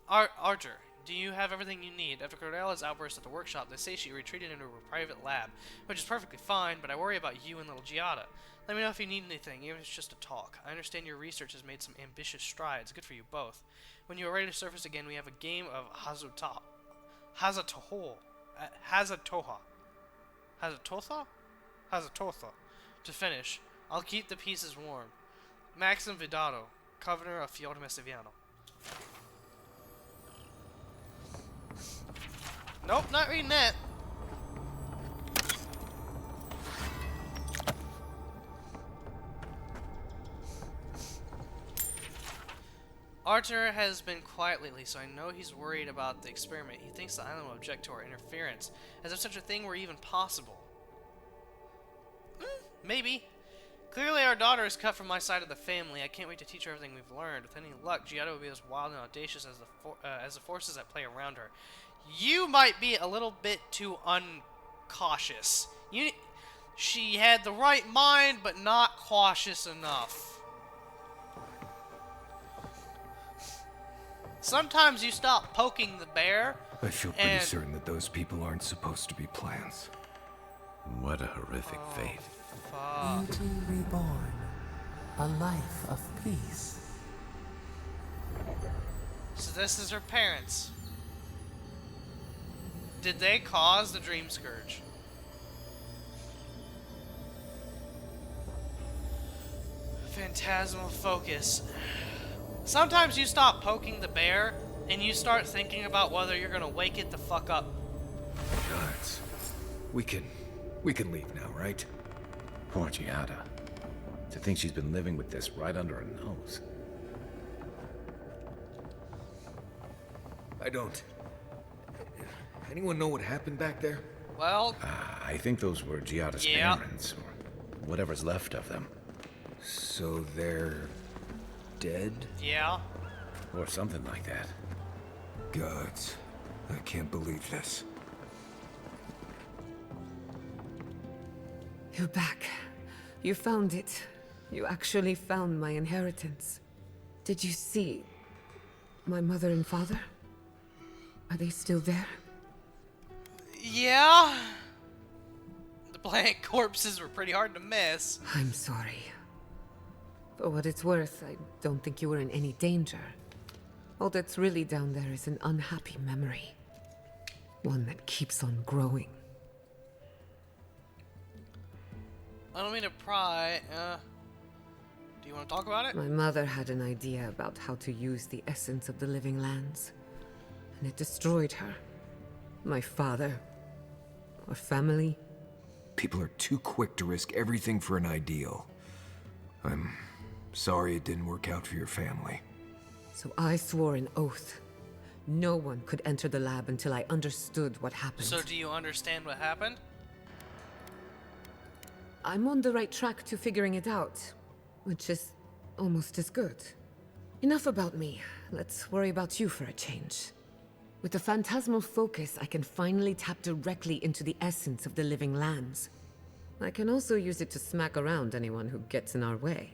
Archer, do you have everything you need? After Cordella's outburst at the workshop, they say she retreated into her private lab, which is perfectly fine, but I worry about you and little Giada. Let me know if you need anything, even if it's just a talk. I understand your research has made some ambitious strides. Good for you both. When you are ready to surface again, we have a game of Hazatoha to finish. I'll keep the pieces warm. Maxim Vidato, Governor of Fiord Messiviano. Nope, not reading that. Archer has been quiet lately, so I know he's worried about the experiment. He thinks the island will object to our interference, as if such a thing were even possible. Maybe. Clearly our daughter is cut from my side of the family. I can't wait to teach her everything we've learned. With any luck, Giada will be as wild and audacious as the forces that play around her. You might be a little bit too uncautious. She had the right mind, but not cautious enough. Sometimes you stop poking the bear. I feel pretty certain that those people aren't supposed to be plants. What a horrific fate. Fuck. Beauty reborn. A life of peace. So this is her parents. Did they cause the Dream Scourge? Phantasmal focus. Sometimes you stop poking the bear and you start thinking about whether you're gonna wake it the fuck up. Guards, we can leave now, right? Poor Giada. To think she's been living with this right under her nose. I don't. Anyone know what happened back there? Well... I think those were Giada's parents, or whatever's left of them. So they're... dead? Yeah. Or something like that. Gods, I can't believe this. You're back. You found it. You actually found my inheritance. Did you see my mother and father? Are they still there? Yeah. The blank corpses were pretty hard to miss. I'm sorry. For what it's worth, I don't think you were in any danger. All that's really down there is an unhappy memory. One that keeps on growing. I don't mean to pry. Do you want to talk about it? My mother had an idea about how to use the essence of the living lands. And it destroyed her. My father. Our family. People are too quick to risk everything for an ideal. I'm sorry it didn't work out for your family. So I swore an oath. No one could enter the lab until I understood what happened. So do you understand what happened? I'm on the right track to figuring it out, which is almost as good. Enough about me. Let's worry about you for a change. With the phantasmal focus, I can finally tap directly into the essence of the living lands. I can also use it to smack around anyone who gets in our way.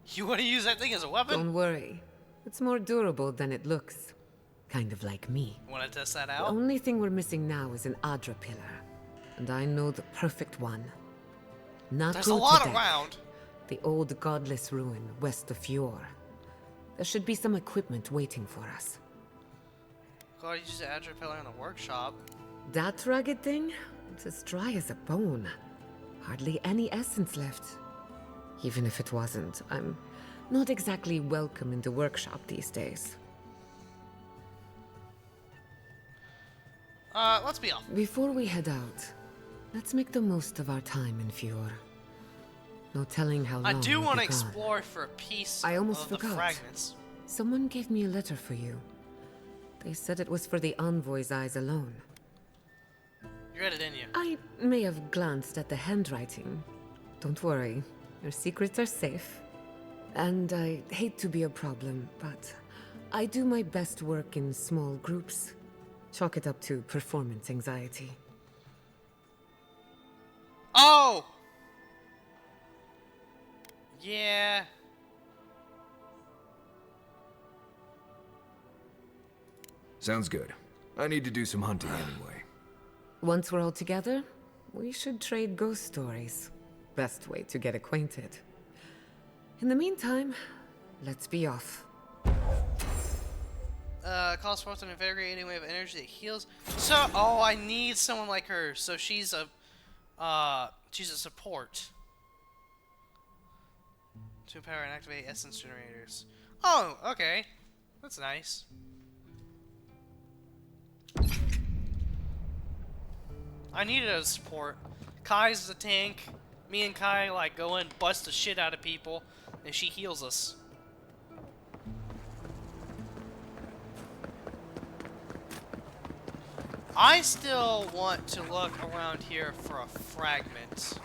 You want to use that thing as a weapon? Don't worry. It's more durable than it looks. Kind of like me. Want to test that The out? only thing we're missing now is an Adra pillar. And I know the perfect one. There's a lot around. The old godless ruin west of Fjord. There should be some equipment waiting for us. God, you use the Adra pillar in the workshop. That rugged thing? It's as dry as a bone. Hardly any essence left. Even if it wasn't, I'm not exactly welcome in the workshop these days. Let's be off. Before we head out, let's make the most of our time in Fjord. No telling how long I do we'll want to be gone. explore for a piece I almost of the forgot. fragments. Someone gave me a letter for you. They said it was for the Envoy's eyes alone. You read it, didn't you? I may have glanced at the handwriting. Don't worry, your secrets are safe. And I hate to be a problem, but I do my best work in small groups. Chalk it up to performance anxiety. Oh! Yeah. Sounds good. I need to do some hunting anyway. Once we're all together, we should trade ghost stories. Best way to get acquainted. In the meantime, let's be off. Calls forth an invigorating wave of energy that heals. So, I need someone like her. So she's a support. To empower and activate essence generators. Oh, okay. That's nice. I needed a support. Kai's the tank. Me and Kai like go in, bust the shit out of people, and she heals us. I still want to look around here for a fragment.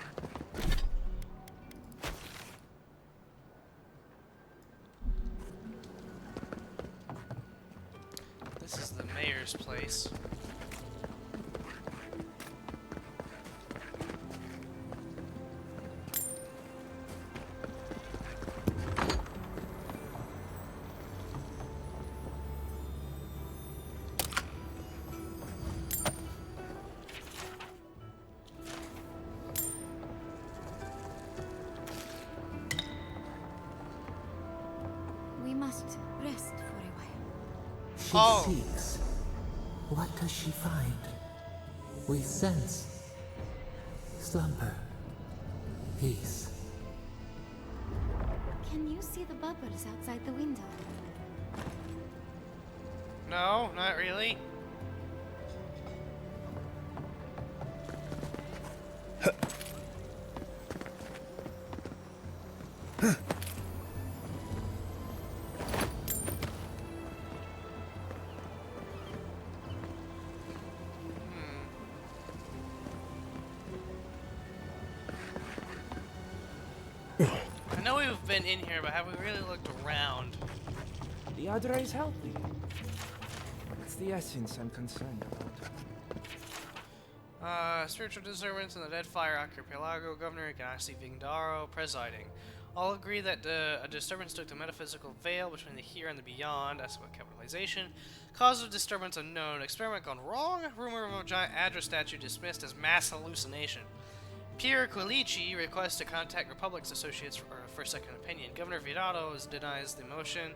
This is the mayor's place. We must rest for a while. She seeks. What does she find? We sense slumber, peace. Can you see the bubbles outside the window? No, not really. I know we've been in here, but have we really looked around? The Adra is healthy. It's the essence I'm concerned about. Spiritual disturbance in the Dead Fire Archipelago, Governor Ignasi Vingdaro presiding. All agree that a disturbance took the metaphysical veil between the here and the beyond, as with capitalization. Cause of disturbance unknown. Experiment gone wrong. Rumor of a giant Adra statue dismissed as mass hallucination. Pierre Quilici requests to contact Republic's associates for a second opinion. Governor Virado denies the motion.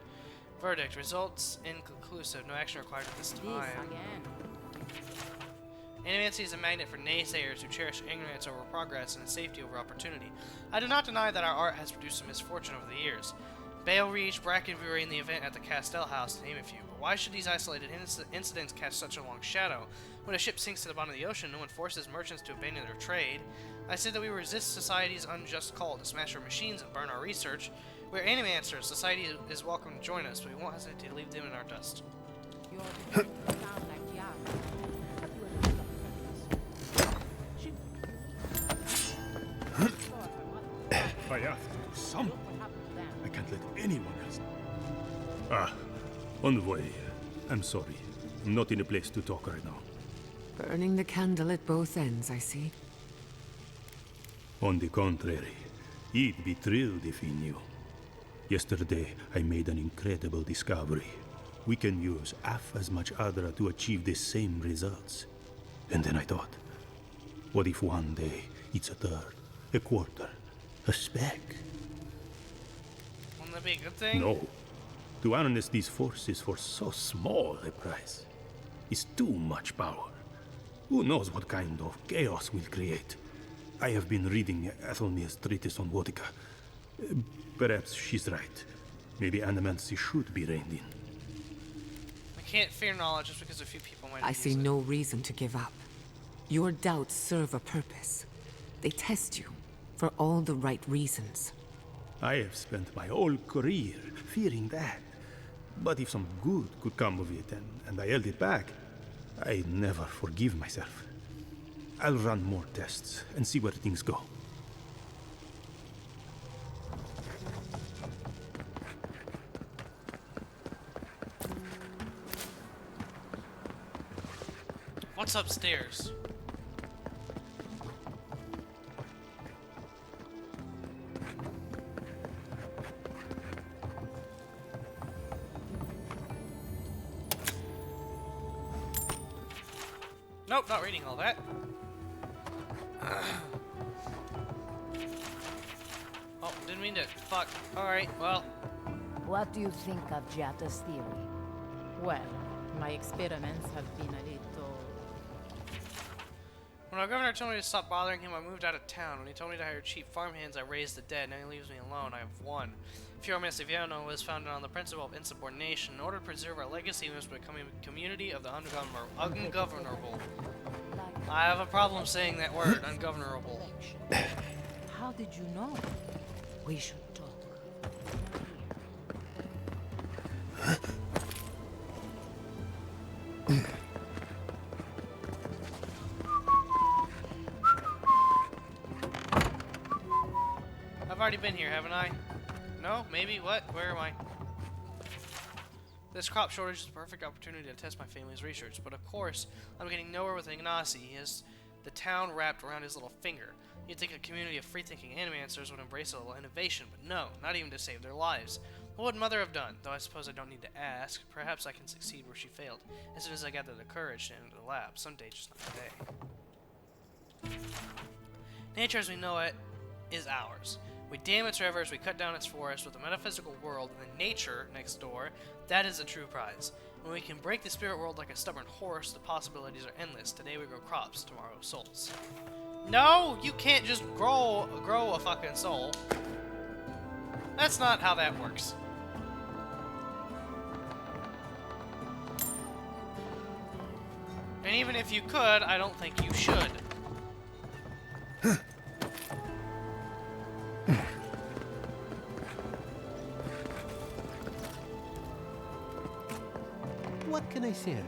Verdict. Results inconclusive. No action required at this time. Animancy is a magnet for naysayers who cherish ignorance over progress and safety over opportunity. I do not deny that our art has produced some misfortune over the years. Bale Reach, Brackenbury, and the event at the Castell House, to name a few. But why should these isolated incidents cast such a long shadow? When a ship sinks to the bottom of the ocean, no one forces merchants to abandon their trade. I said that we resist society's unjust call to smash our machines and burn our research. We're animancers. Society is welcome to join us, but we won't hesitate to leave them in our dust. some. I can't let anyone else. Ah, Envoy, I'm sorry. I'm not in a place to talk right now. Burning the candle at both ends, I see. On the contrary, he'd be thrilled if he knew. Yesterday, I made an incredible discovery. We can use half as much Adra to achieve the same results. And then I thought, what if one day it's a third, a quarter, a speck? Wouldn't that be a good thing? No. To harness these forces for so small a price is too much power. Who knows what kind of chaos we'll create? I have been reading Athelmir's treatise on Wodica. Perhaps she's right. Maybe Animancy should be reined in. I can't fear knowledge just because a few people might I use see it. no reason to give up. Your doubts serve a purpose. They test you for all the right reasons. I have spent my whole career fearing that. But if some good could come of it and I held it back, I'd never forgive myself. I'll run more tests and see where things go. What's upstairs? Nope, not reading all that. Oh, didn't mean to. Fuck. Alright, well. What do you think of Giatta's theory? Well, my experiments have been a little... When our governor told me to stop bothering him, I moved out of town. When he told me to hire cheap farmhands, I raised the dead. Now he leaves me alone. I have won. Fior Massiviano was founded on the principle of insubordination. In order to preserve our legacy, we must become a community of the ungovernable. I have a problem saying that word, ungovernable. How did you know? We should talk. I've already been here, haven't I? No? Maybe? What? Where am I? This crop shortage is a perfect opportunity to test my family's research, but of course, I'm getting nowhere with Ignacy. He has the town wrapped around his little finger. You'd think a community of free-thinking animancers would embrace a little innovation, but no, not even to save their lives. What would Mother have done? Though I suppose I don't need to ask. Perhaps I can succeed where she failed, as soon as I gather the courage to enter the lab. Someday, just not today. Nature as we know it is ours. We dam its rivers, we cut down its forests with the metaphysical world, and then nature next door, that is a true prize. When we can break the spirit world like a stubborn horse, the possibilities are endless. Today we grow crops, tomorrow souls. No, you can't just grow a fucking soul. That's not how that works. And even if you could, I don't think you should. What can I serve you?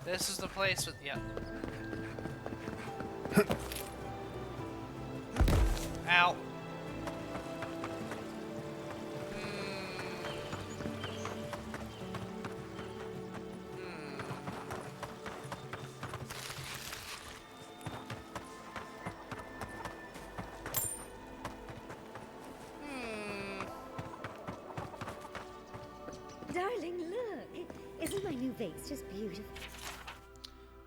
This is the place with, yeah. Ow. Darling, look. Isn't my new vase just beautiful?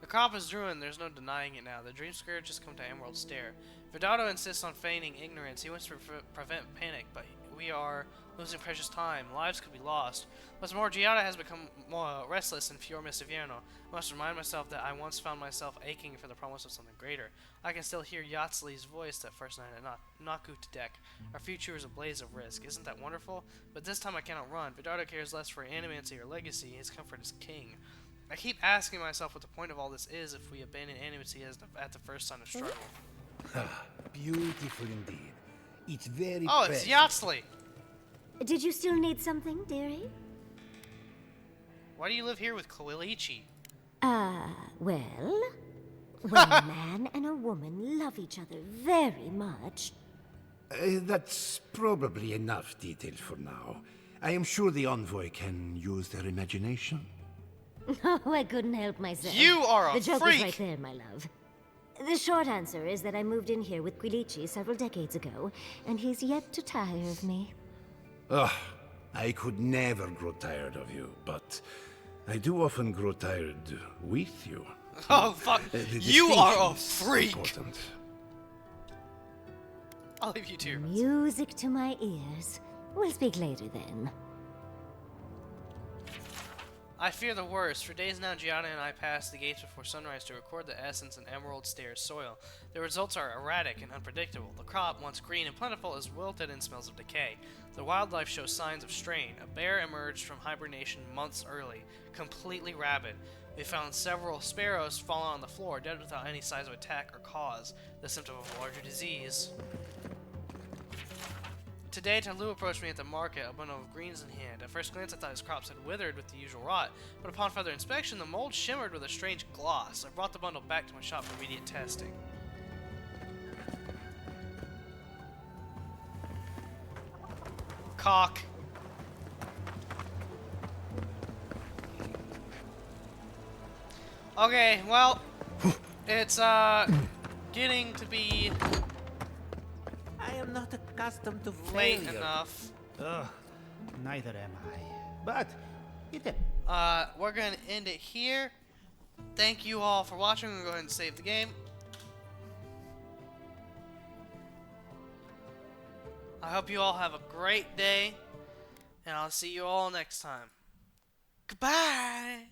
The crop is ruined, there's no denying it now. The dream scourge has come to Emerald Stare. Vidado insists on feigning ignorance. He wants to prevent panic, but we are losing precious time. Lives could be lost. What's more, Giada has become more restless than Fior Massiviano. I must remind myself that I once found myself aching for the promise of something greater. I can still hear Yatsli's voice that first night at Naku to deck. Our future is a blaze of risk. Isn't that wonderful? But this time I cannot run. Vidado cares less for animancy or legacy. His comfort is king. I keep asking myself what the point of all this is if we abandon animacy at the first sign of struggle. Beautiful indeed. It's very Oh, it's Yatsli! Did you still need something, dearie? Why do you live here with Koilichi? Well, When a man and a woman love each other very much. That's probably enough detail for now. I am sure the envoy can use their imagination. Oh, I couldn't help myself. You are a The joke freak. is right there, my love. The short answer is that I moved in here with Quilici several decades ago, and he's yet to tire of me. Ugh, I could never grow tired of you, but I do often grow tired with you. Oh, fuck. The You are a distinction is freak. important. I'll leave you to your Music to my ears. We'll speak later then. I fear the worst. For days now, Gianna and I passed the gates before sunrise to record the essence in Emerald Stairs soil. The results are erratic and unpredictable. The crop, once green and plentiful, is wilted and smells of decay. The wildlife shows signs of strain. A bear emerged from hibernation months early, completely rabid. We found several sparrows fallen on the floor, dead without any signs of attack or cause, the symptom of a larger disease. Today, Talu approached me at the market, a bundle of greens in hand. At first glance, I thought his crops had withered with the usual rot, but upon further inspection, the mold shimmered with a strange gloss. I brought the bundle back to my shop for immediate testing. Cock. Okay, well, it's, getting to be I am not accustomed to late failure. enough. Ugh, neither am I. But it We're gonna end it here. Thank you all for watching. We'll go ahead and save the game. I hope you all have a great day, and I'll see you all next time. Goodbye!